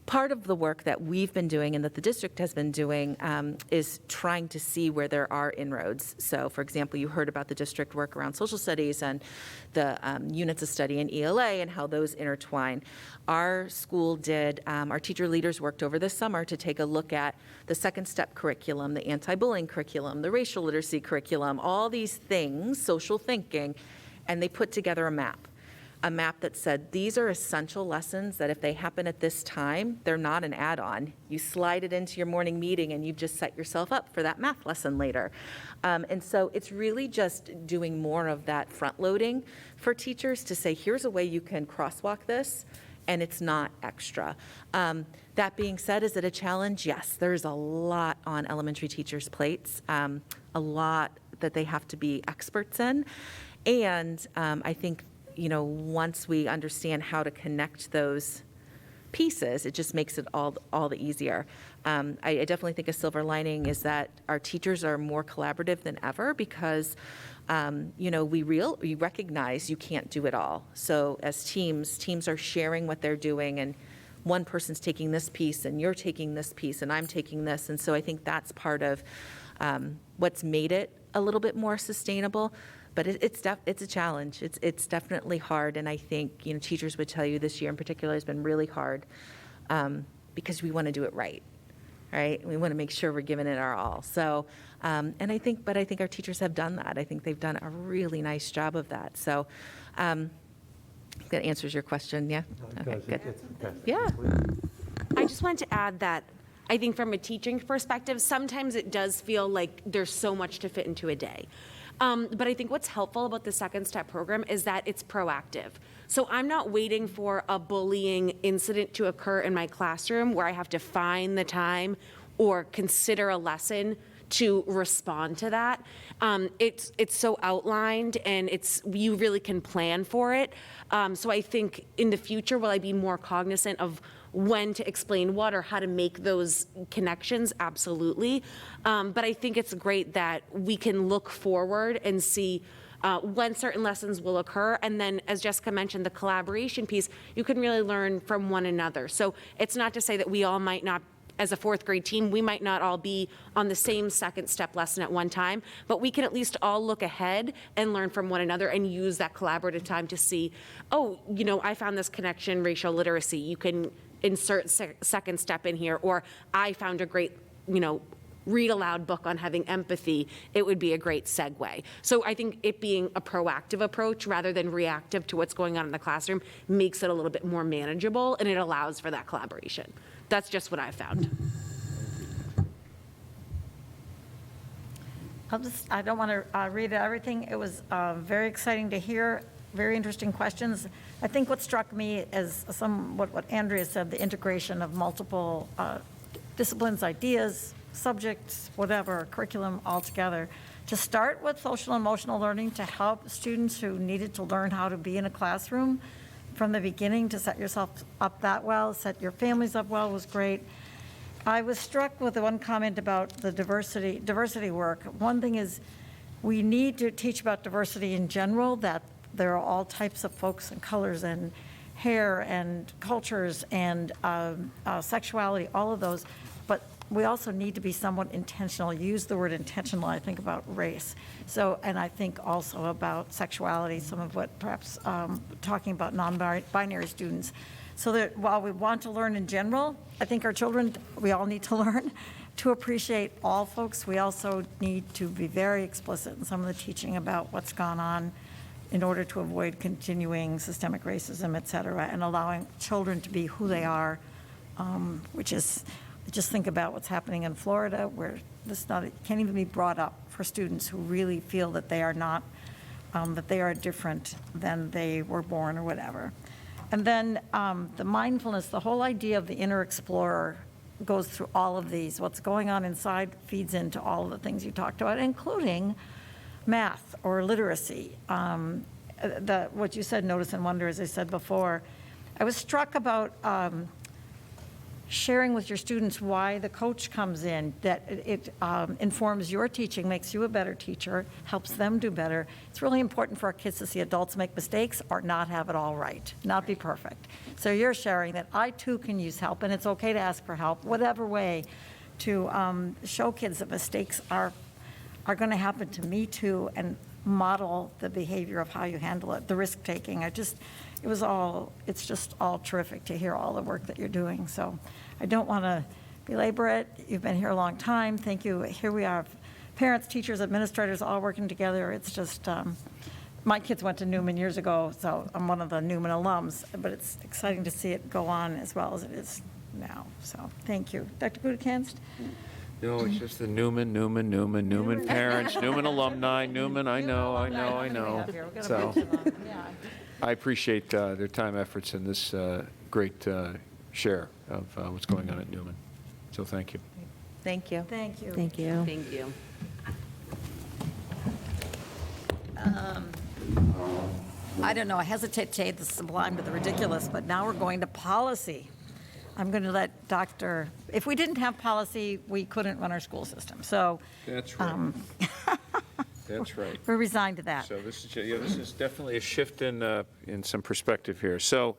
part of the work that we've been doing and that the district has been doing is trying to see where there are inroads. So, for example, you heard about the district work around social studies and the units of study in ELA and how those intertwine. Our school did, our teacher leaders worked over this summer to take a look at the second step curriculum, the anti-bullying curriculum, the racial literacy curriculum, all these things, social thinking, and they put together a map that said, these are essential lessons that if they happen at this time, they're not an add-on. You slide it into your morning meeting and you've just set yourself up for that math lesson later. And so it's really just doing more of that front loading for teachers to say, here's a way you can crosswalk this, and it's not extra. That being said, is it a challenge? Yes, there's a lot on elementary teachers' plates, a lot that they have to be experts in. And I think once we understand how to connect those pieces, it just makes it all the easier. I definitely think a silver lining is that our teachers are more collaborative than ever because, we recognize you can't do it all. So as teams are sharing what they're doing, and one person's taking this piece, and you're taking this piece, and I'm taking this. And so I think that's part of what's made it a little bit more sustainable. But it's a challenge. It's definitely hard, and I think teachers would tell you this year in particular has been really hard because we want to do it right? We want to make sure we're giving it our all. So, I think our teachers have done that. I think they've done a really nice job of that. So, that answers your question. Yeah. Okay. Good. Yeah. I just wanted to add that I think from a teaching perspective, sometimes it does feel like there's so much to fit into a day. But I think what's helpful about the Second Step program is that it's proactive. So I'm not waiting for a bullying incident to occur in my classroom where I have to find the time or consider a lesson to respond to that. It's so outlined, and you really can plan for it. So I think in the future, will I be more cognizant of when to explain what or how to make those connections? Absolutely. But I think it's great that we can look forward and see when certain lessons will occur. And then, as Jessica mentioned, the collaboration piece, you can really learn from one another. So it's not to say that we all might not, as a fourth grade team, we might not all be on the same second step lesson at one time, but we can at least all look ahead and learn from one another and use that collaborative time to see, I found this connection, racial literacy. You can insert second step in here, or I found a great, read aloud book on having empathy. It would be a great segue. So I think it being a proactive approach rather than reactive to what's going on in the classroom makes it a little bit more manageable, and it allows for that collaboration. That's just what I found. I don't want to read everything. It was very exciting to hear, very interesting questions. I think what struck me is what Andrea said, the integration of multiple disciplines, ideas, subjects, whatever, curriculum all together. To start with social and emotional learning to help students who needed to learn how to be in a classroom from the beginning, to set yourself up that well, set your families up well, was great. I was struck with the one comment about the diversity work. One thing is we need to teach about diversity in general, that there are all types of folks and colors and hair and cultures and sexuality, all of those. But we also need to be somewhat intentional. Use the word intentional, I think, about race. So, and I think also about sexuality, some of what perhaps talking about non-binary students. So that while we want to learn in general, I think our children, we all need to learn to appreciate all folks. We also need to be very explicit in some of the teaching about what's gone on in order to avoid continuing systemic racism, et cetera, and allowing children to be who they are, which is just think about what's happening in Florida, where can't even be brought up for students who really feel that they are not, that they are different than they were born or whatever. And then the mindfulness, the whole idea of the inner explorer goes through all of these. What's going on inside feeds into all of the things you talked about, including math or literacy. What you said, notice and wonder, as I said before. I was struck about sharing with your students why the coach comes in, that it informs your teaching, makes you a better teacher, helps them do better. It's really important for our kids to see adults make mistakes or not have it all right, not be perfect. So you're sharing that I too can use help, and it's okay to ask for help, whatever way, to show kids that mistakes are going to happen to me too, and model the behavior of how you handle it, the risk taking. It's just all terrific to hear all the work that you're doing. So I don't want to belabor it. You've been here a long time. Thank you. Here we are, parents, teachers, administrators, all working together. It's just, my kids went to Newman years ago, so I'm one of the Newman alums, but it's exciting to see it go on as well as it is now. So thank you. Dr. Gutekunst? No, it's just the Newman parents, Newman alumni, Newman, I know. So I appreciate their time, efforts, and this great share of what's going on at Newman. So thank you. Thank you. Thank you. Thank you. Thank you. I don't know, I hesitate to say the sublime to the ridiculous, but now we're going to policy. I'm going to let if we didn't have policy, we couldn't run our school system. So That's right. That's right. we're resigned to that. So this is definitely a shift in some perspective here. So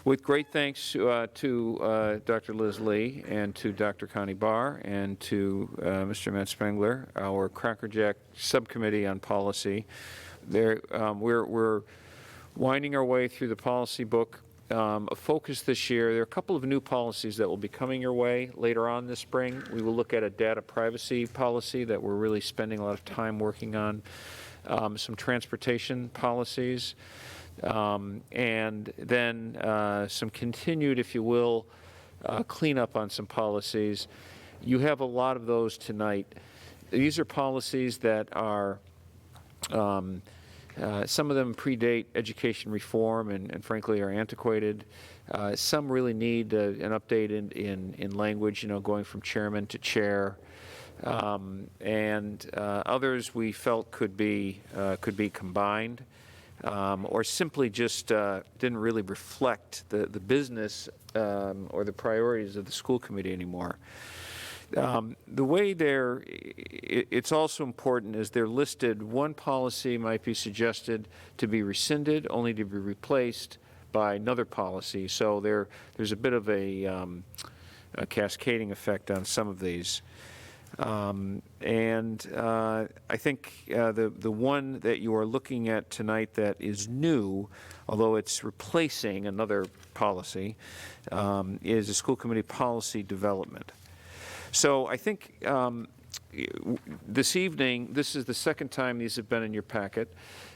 with great thanks to Dr. Liz Lee and to Dr. Connie Barr and to Mr. Matt Spengler, our Crackerjack Subcommittee on Policy. We're winding our way through the policy book. A focus this year, there are a couple of new policies that will be coming your way later on this spring. We will look at a data privacy policy that we're really spending a lot of time working on, some transportation policies, and then some continued, if you will, cleanup on some policies. You have a lot of those tonight. These are policies that are some of them predate education reform and frankly are antiquated. Some really need an update in language, going from chairman to chair. And others we felt could be combined or simply just didn't really reflect the business or the priorities of the school committee anymore. The way it's also important is they're listed. One policy might be suggested to be rescinded, only to be replaced by another policy. So there's a bit of a cascading effect on some of these. I think the one that you are looking at tonight that is new, although it's replacing another policy, is a school committee policy development. So I think this evening, this is the second time these have been in your packet.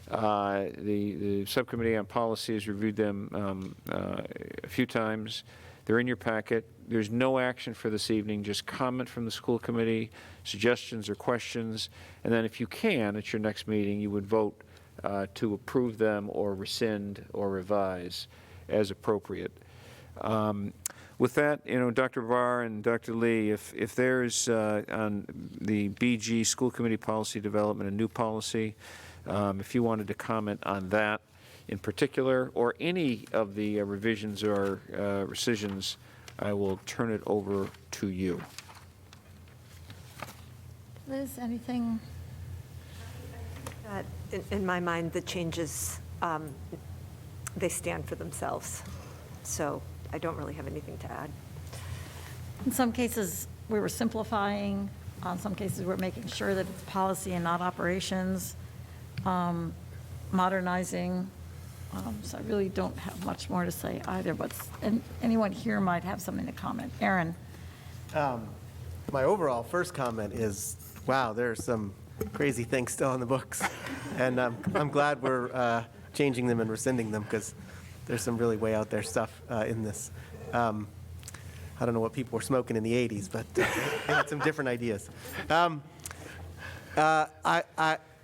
The Subcommittee on Policy has reviewed them a few times. They're in your packet. There's no action for this evening, just comment from the school committee, suggestions or questions, and then if you can, at your next meeting, you would vote to approve them or rescind or revise as appropriate. With that, Dr. Barr and Dr. Lee, if there's on the BG School Committee Policy Development a new policy, if you wanted to comment on that in particular, or any of the revisions or rescissions, I will turn it over to you. Liz, anything? In my mind, the changes, they stand for themselves. So I don't really have anything to add. In some cases, we were simplifying. In some cases, we're making sure that it's policy and not operations, modernizing. So I really don't have much more to say either, but anyone here might have something to comment. Aaron. My overall first comment is, wow, there's some crazy things still in the books. And I'm glad we're changing them and rescinding them because there's some really way out there stuff in this. I don't know what people were smoking in the 80s, but they had some different ideas.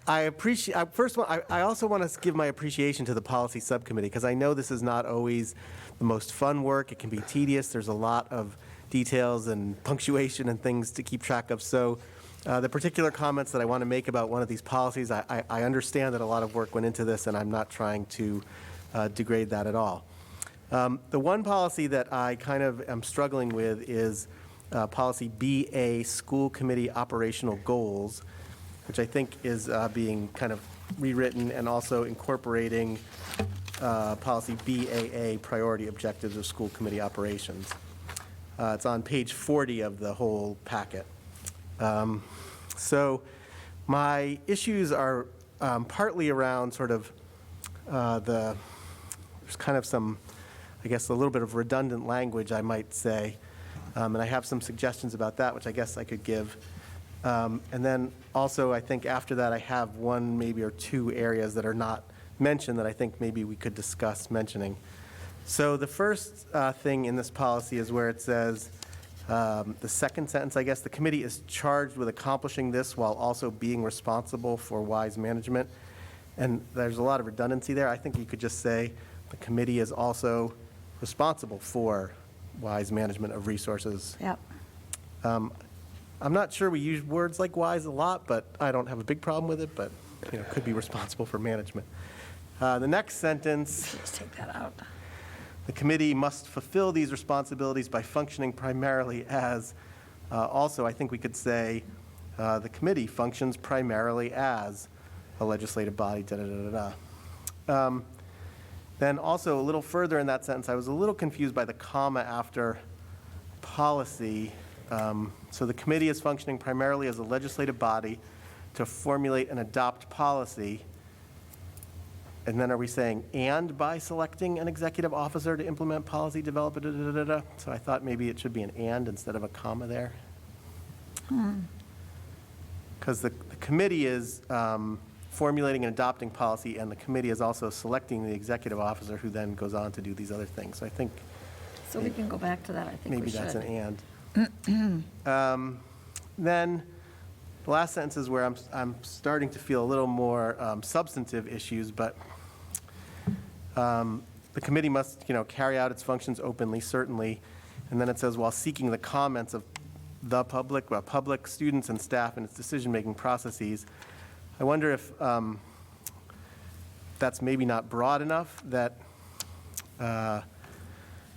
I appreciate, first of all, I also want to give my appreciation to the policy subcommittee, because I know this is not always the most fun work. It can be tedious. There's a lot of details and punctuation and things to keep track of. So the particular comments that I want to make about one of these policies, I understand that a lot of work went into this, and I'm not trying to degrade that at all. The one policy that I kind of am struggling with is policy BA, School Committee Operational Goals, which I think is being kind of rewritten and also incorporating policy BAA, Priority Objectives of School Committee Operations. It's on page 40 of the whole packet. So my issues are partly around sort of there's kind of some, I guess, a little bit of redundant language, I might say. And I have some suggestions about that, which I guess I could give. And then also, I think after that, I have one maybe or two areas that are not mentioned that I think maybe we could discuss mentioning. So the first thing in this policy is where it says, the second sentence, I guess, the committee is charged with accomplishing this while also being responsible for wise management. And there's a lot of redundancy there. I think you could just say the committee is also responsible for wise management of resources. Yep. I'm not sure we use words like wise a lot, but I don't have a big problem with it, but could be responsible for management. The next sentence. Let's take that out. The committee must fulfill these responsibilities by functioning primarily as, also I think we could say, the committee functions primarily as a legislative body, Then also a little further in that sentence, I was a little confused by the comma after policy. So the committee is functioning primarily as a legislative body to formulate and adopt policy. And then are we saying, and by selecting an executive officer to implement policy development, So I thought maybe it should be an and instead of a comma there. Because the committee is formulating and adopting policy, and the committee is also selecting the executive officer who then goes on to do these other things. So I think. So we can go back to that, I think we Maybe should. that's an and. Then the last sentence is where I'm starting to feel a little more substantive issues, but the committee must, carry out its functions openly, certainly. And then it says, while seeking the comments of the public, students, and staff in its decision-making processes. I wonder if that's maybe not broad enough, that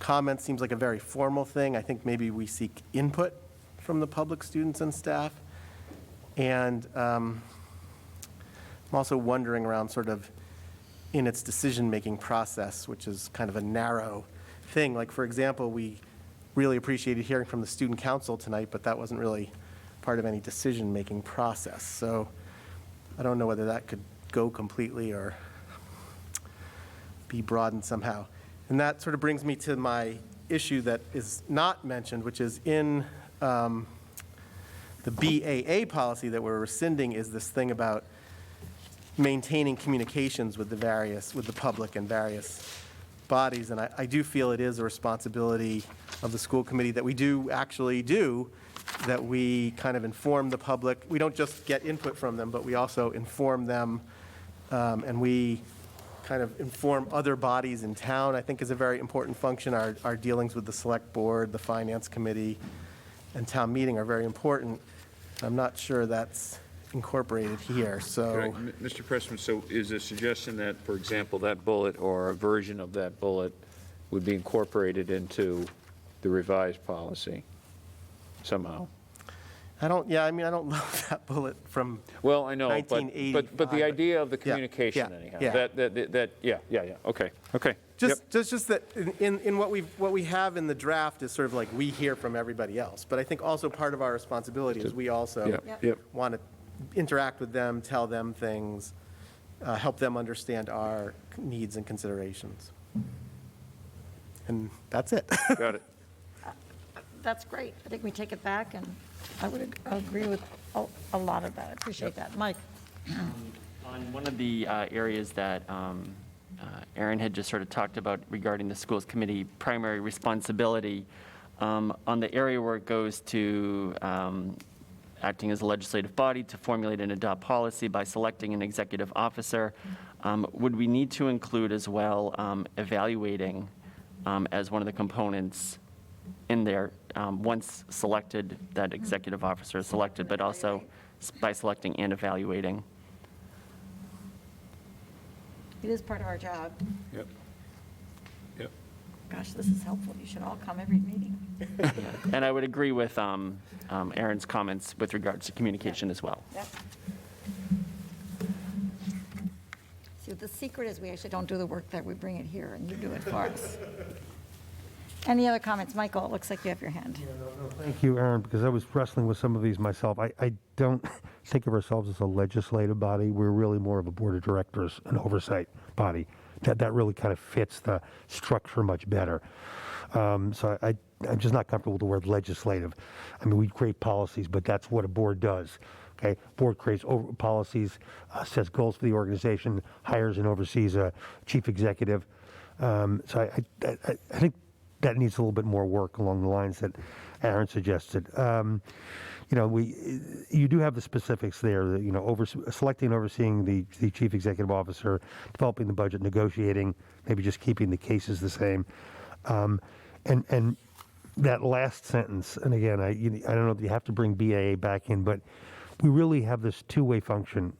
comment seems like a very formal thing. I think maybe we seek input from the public, students, and staff. And I'm also wondering around sort of in its decision-making process, which is kind of a narrow thing. Like, for example, we really appreciated hearing from the student council tonight, but that wasn't really part of any decision-making process. So I don't know whether that could go completely or be broadened somehow. And that sort of brings me to my issue that is not mentioned, which is in the BAA policy that we're rescinding, is this thing about maintaining communications with the public and various bodies. And I do feel it is a responsibility of the school committee that we do actually do, that we kind of inform the public. We don't just get input from them, but we also inform them, and we kind of inform other bodies in town, I think is a very important function. Our dealings with the select board, the finance committee, and town meeting are very important. I'm not sure that's incorporated here, so. Mr. Pressman, so is a suggestion that, for example, that bullet or a version of that bullet would be incorporated into the revised policy somehow? I don't love that bullet from 1985. Well, I know, but the idea of the communication anyhow. Okay. Just that in what we have in the draft is sort of like we hear from everybody else. But I think also part of our responsibility is we also want to interact with them, tell them things, help them understand our needs and considerations. And that's it. Got it. That's great. I think we take it back, and I would agree with a lot of that. I appreciate that. Mike? On one of the areas that Aaron had just sort of talked about regarding the schools committee primary responsibility, on the area where it goes to acting as a legislative body to formulate and adopt policy by selecting an executive officer, would we need to include as well evaluating as one of the components in there once selected, that executive officer is selected, but also by selecting and evaluating? It is part of our job. Yep. Yep. Gosh, this is helpful. You should all come every meeting. And I would agree with Aaron's comments with regards to communication as well. Yep. See, the secret is we actually don't do the work that we bring it here, and you do it for us. Any other comments? Michael, it looks like you have your hand. Thank you, Aaron, because I was wrestling with some of these myself. I don't think of ourselves as a legislative body. We're really more of a board of directors, an oversight body. That really kind of fits the structure much better. So I'm just not comfortable with the word legislative. I mean, we create policies, but that's what a board does. Okay, board creates policies, sets goals for the organization, hires and oversees a chief executive. So I think that needs a little bit more work along the lines that Aaron suggested. You know, you do have the specifics there. You know, selecting and overseeing the chief executive officer, developing the budget, negotiating, maybe just keeping the cases the same, and that last sentence. And again, I don't know if you have to bring BAA back in, but we really have this two-way function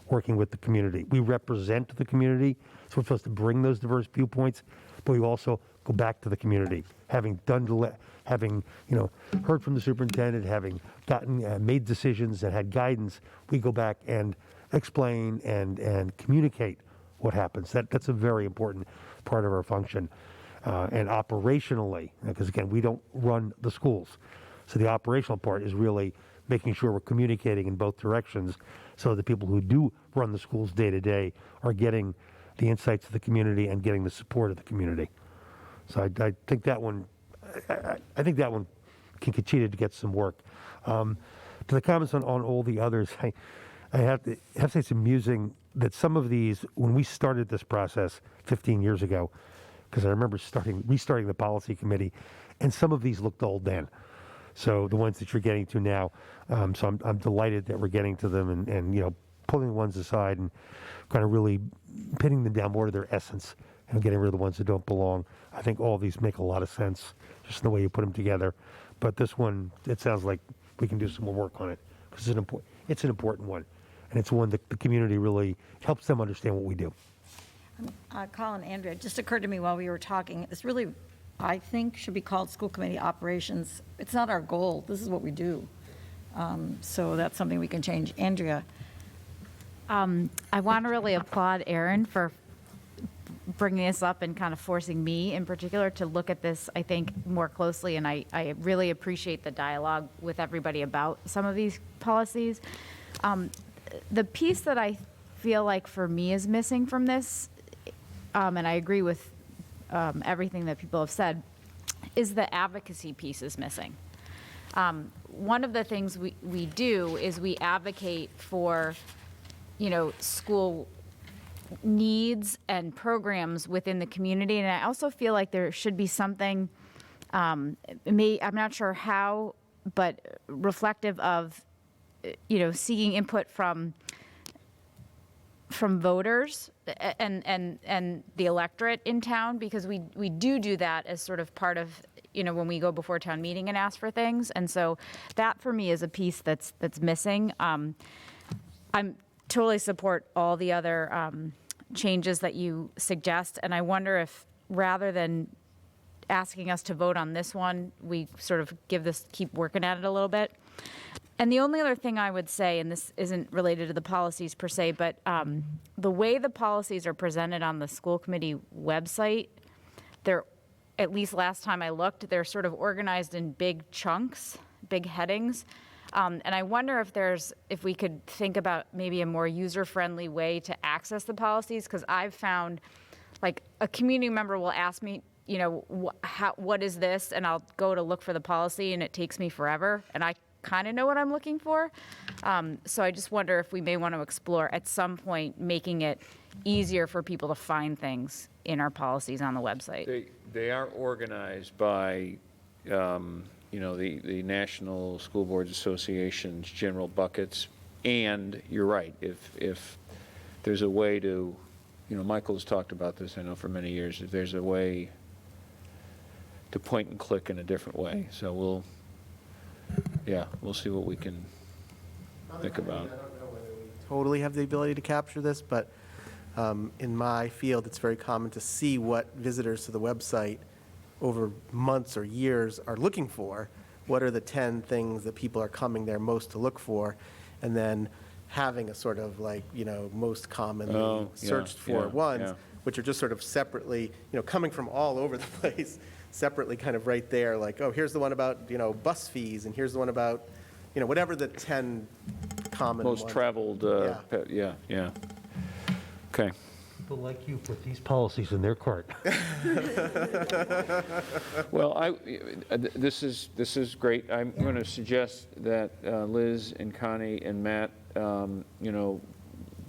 working with the community. We represent the community, so we're supposed to bring those diverse viewpoints, but we also go back to the community, having heard from the superintendent, having gotten made decisions and had guidance. We go back and explain and communicate what happens. That's a very important part of our function. And operationally, because again, we don't run the schools, so the operational part is really making sure we're communicating in both directions, so the people who do run the schools day to day are getting the insights of the community and getting the support of the community. So I think that one, I think that one can continue to get some work. To the comments on all the others, I have to say it's amusing that some of these, when we started this process 15 years ago, because I remember restarting the policy committee, and some of these looked old then. So the ones that you're getting to now, so I'm delighted that we're getting to them and pulling ones aside and kind of really pinning them down more to their essence and getting rid of the ones that don't belong. I think all of these make a lot of sense, just in the way you put them together. But this one, it sounds like we can do some more work on it, because it's an important one. And it's one that the community really helps them understand what we do. Colin, Andrea, it just occurred to me while we were talking, this really, I think, should be called school committee operations. It's not our goal. This is what we do. So that's something we can change. Andrea. I want to really applaud Aaron for bringing this up and kind of forcing me in particular to look at this, I think, more closely. And I really appreciate the dialogue with everybody about some of these policies. The piece that I feel like for me is missing from this, and I agree with everything that people have said, is the advocacy piece is missing. One of the things we do is we advocate for, school needs and programs within the community. And I also feel like there should be something, I'm not sure how, but reflective of, seeking input from voters and the electorate in town, because we do that as sort of part of, when we go before town meeting and ask for things. And so that for me is a piece that's missing. I'm totally support all the other changes that you suggest. And I wonder if rather than asking us to vote on this one, we sort of keep working at it a little bit. And the only other thing I would say, and this isn't related to the policies per se, but the way the policies are presented on the school committee website, they're, at least last time I looked, they're sort of organized in big chunks, big headings. And I wonder if we could think about maybe a more user-friendly way to access the policies, because I've found, like, a community member will ask me, what is this? And I'll go to look for the policy, and it takes me forever, and I kind of know what I'm looking for. So I just wonder if we may want to explore at some point making it easier for people to find things in our policies on the website. They are organized by the National School Boards Association's general buckets. And you're right, if there's a way to, Michael has talked about this, I know, for many years, if there's a way to point and click in a different way. So we'll see what we can think about. I don't know whether we totally have the ability to capture this, but in my field, it's very common to see what visitors to the website over months or years are looking for. What are the 10 things that people are coming there most to look for? And then having a sort of most commonly searched for ones, which are just sort of separately, coming from all over the place, separately kind of right there, here's the one about, bus fees, and here's the one about, whatever the 10 common Most ones. traveled, yeah. Okay. People like you put these policies in their cart. Well, this is great. I'm going to suggest that Liz and Connie and Matt,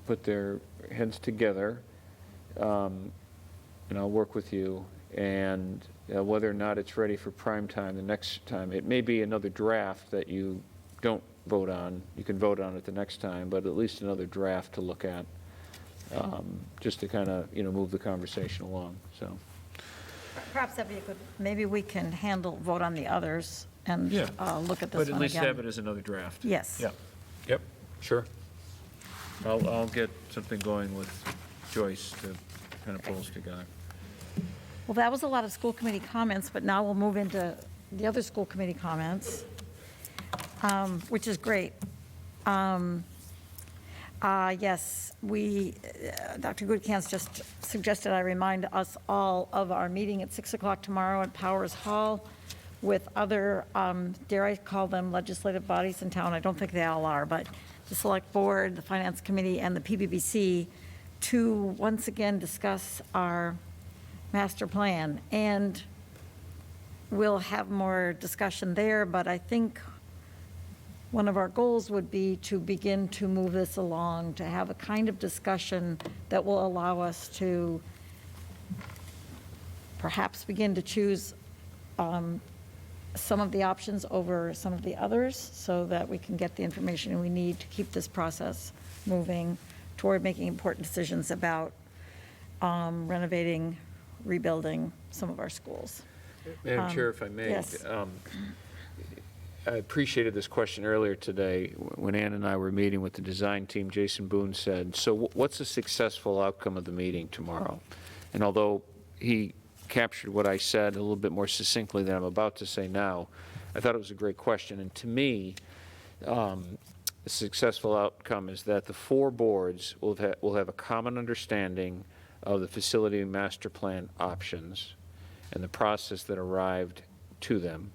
put their heads together, and I'll work with you. And whether or not it's ready for prime time the next time, it may be another draft that you don't vote on. You can vote on it the next time, but at least another draft to look at, just to kind of move the conversation along. So Perhaps that'd be a good, maybe we can vote on the others and look at this one again. But at least have it as another draft. Yes. Yeah. Yep. Sure. I'll get something going with Joyce to kind of pull us together. Well, that was a lot of school committee comments, but now we'll move into the other school committee comments, which is great. Yes, Dr. Goodkans just suggested I remind us all of our meeting at 6 o'clock tomorrow at Powers Hall with other, dare I call them legislative bodies in town? I don't think they all are, but the Select Board, the Finance Committee, and the PBBC to once again discuss our master plan. And we'll have more discussion there, but I think one of our goals would be to begin to move this along, to have a kind of discussion that will allow us to perhaps begin to choose some of the options over some of the others so that we can get the information we need to keep this process moving toward making important decisions about renovating, rebuilding some of our schools. Madam Chair, if I may. Yes. I appreciated this question earlier today when Ann and I were meeting with the design team. Jason Boone said, so what's a successful outcome of the meeting tomorrow? And although he captured what I said a little bit more succinctly than I'm about to say now, I thought it was a great question. And to me, a successful outcome is that the four boards will have a common understanding of the facility master plan options and the process that arrived to them.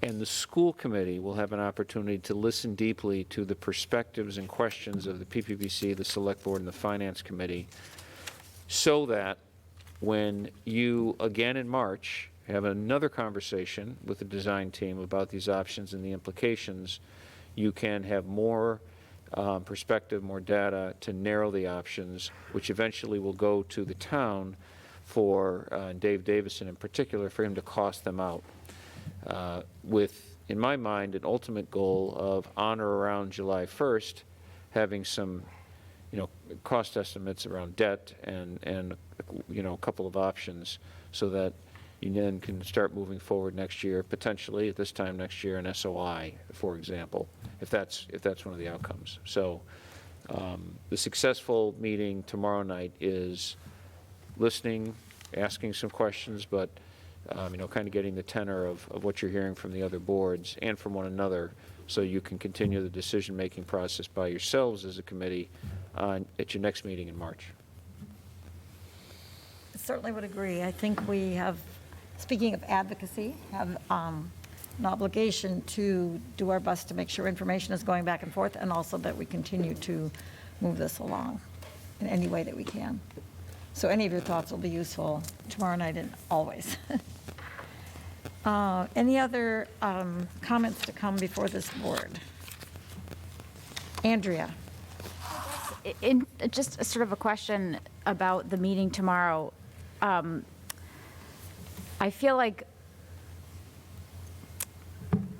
And the school committee will have an opportunity to listen deeply to the perspectives and questions of the PPBC, the Select Board, and the Finance Committee, so that when you, again in March, have another conversation with the design team about these options and the implications, you can have more perspective, more data to narrow the options, which eventually will go to the town for Dave Davison in particular, for him to cost them out. With, in my mind, an ultimate goal of on or around July 1st, having some, cost estimates around debt and a couple of options so that you then can start moving forward next year, potentially at this time next year, an SOI, for example, if that's one of the outcomes. So the successful meeting tomorrow night is listening, asking some questions, but kind of getting the tenor of what you're hearing from the other boards and from one another, so you can continue the decision-making process by yourselves as a committee at your next meeting in March. I certainly would agree. I think we have, speaking of advocacy, have an obligation to do our best to make sure information is going back and forth, and also that we continue to move this along in any way that we can. So any of your thoughts will be useful tomorrow night and always. Any other comments to come before this board? Andrea. In just sort of a question about the meeting tomorrow. I feel like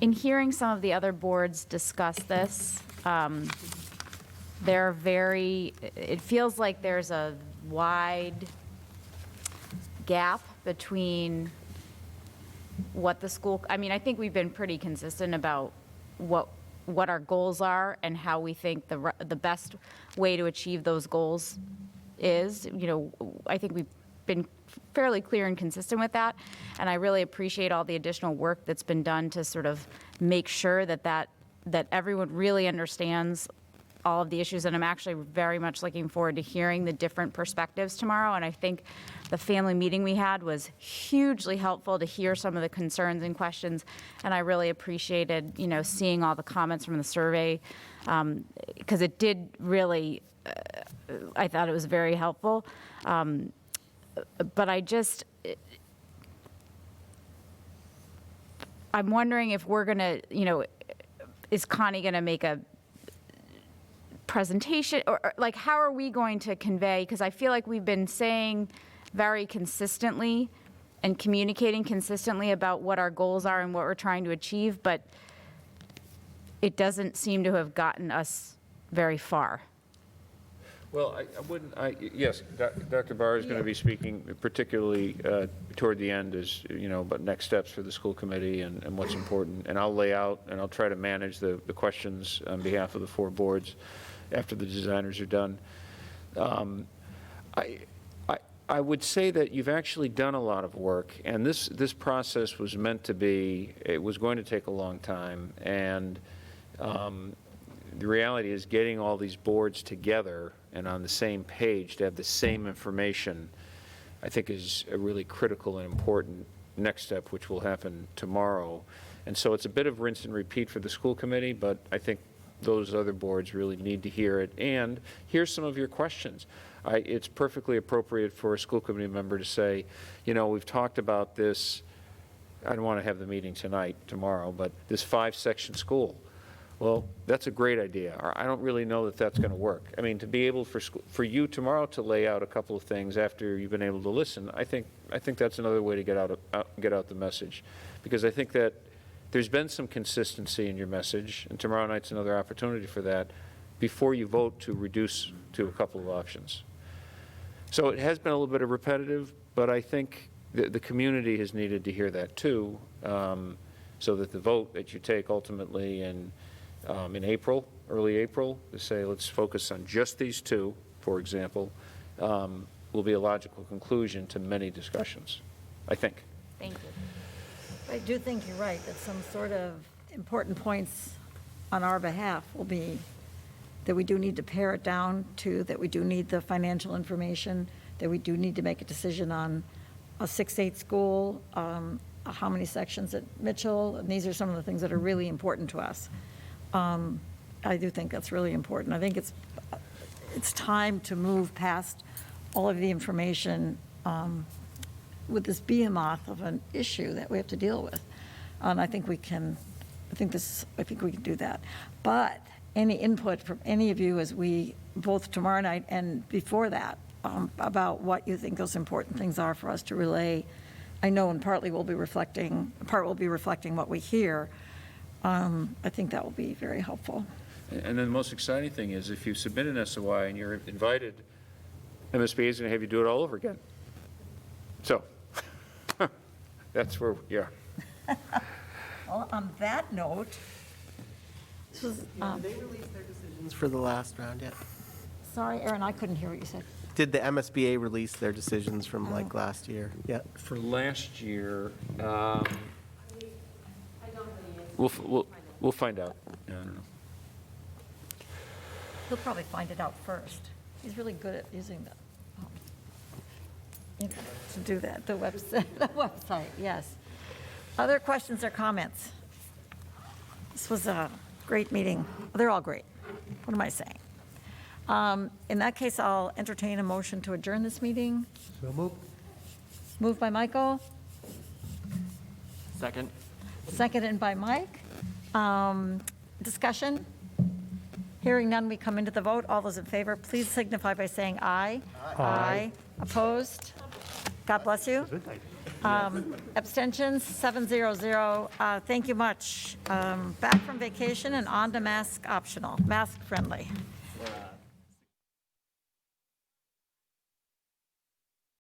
in hearing some of the other boards discuss this, it feels like there's a wide gap between what the school, I mean, I think we've been pretty consistent about what our goals are and how we think the best way to achieve those goals is. You know, I think we've been fairly clear and consistent with that, and I really appreciate all the additional work that's been done to sort of make sure that everyone really understands all of the issues, and I'm actually very much looking forward to hearing the different perspectives tomorrow. And I think the family meeting we had was hugely helpful to hear some of the concerns and questions, and I really appreciated, you know, seeing all the comments from the survey, because it did really, I thought it was very helpful. But I'm wondering if we're gonna, you know, is Connie gonna make a presentation, or like, how are we going to convey, because I feel like we've been saying very consistently and communicating consistently about what our goals are and what we're trying to achieve, but it doesn't seem to have gotten us very far. Well, yes, Dr. Barr is going to be speaking particularly toward the end, as you know, about next steps for the school committee and what's important. And I'll lay out and I'll try to manage the questions on behalf of the 4 boards after the designers are done. I would say that you've actually done a lot of work, and this process was meant to be, it was going to take a long time, and the reality is getting all these boards together and on the same page to have the same information, I think is a really critical and important next step, which will happen tomorrow. And so it's a bit of rinse and repeat for the school committee, but I think those other boards really need to hear it. And here's some of your questions. It's perfectly appropriate for a school committee member to say, you know, we've talked about this, I don't want to have the meeting tomorrow, but this 5-section school. Well, that's a great idea. Or I don't really know that that's going to work. I mean, to be able for you tomorrow to lay out a couple of things after you've been able to listen, I think that's another way to get out the message, because I think that there's been some consistency in your message, and tomorrow night's another opportunity for that before you vote to reduce to a couple of options. So it has been a little bit of repetitive, but I think the community has needed to hear that too, so that the vote that you take ultimately in April, early April, to say let's focus on just these 2, for example, will be a logical conclusion to many discussions, I think. Thank you. I do think you're right, that some sort of important points on our behalf will be that we do need to pare it down to, that we do need the financial information, that we do need to make a decision on a 6-8 school, how many sections at Mitchell, and these are some of the things that are really important to us. I do think that's really important. I think it's time to move past all of the information with this behemoth of an issue that we have to deal with. And I think we can do that. But any input from any of you as we, both tomorrow night and before that, about what you think those important things are for us to relay. I know in part will be reflecting what we hear. I think that will be very helpful. And then the most exciting thing is if you submit an SOI and you're invited, MSBA is going to have you do it all over again. So that's where, yeah. Well, on that note, this was, Did they release their decisions for the last round yet? sorry, Aaron, I couldn't hear what you said. Did the MSBA release their decisions from like last year? Yeah. For last year, we'll find out. Yeah, I don't know. He'll probably find it out first. He's really good at using to do that, the website, yes. Other questions or comments? This was a great meeting. They're all great. What am I saying? In that case, I'll entertain a motion to adjourn this meeting. So moved. Moved by Michael, Second. seconded by Mike. Discussion? Hearing none, we come into the vote. All those in favor, please signify by saying aye. Aye. Opposed? God bless you. Abstentions, 700. Thank you much. Back from vacation and on to mask optional, mask friendly.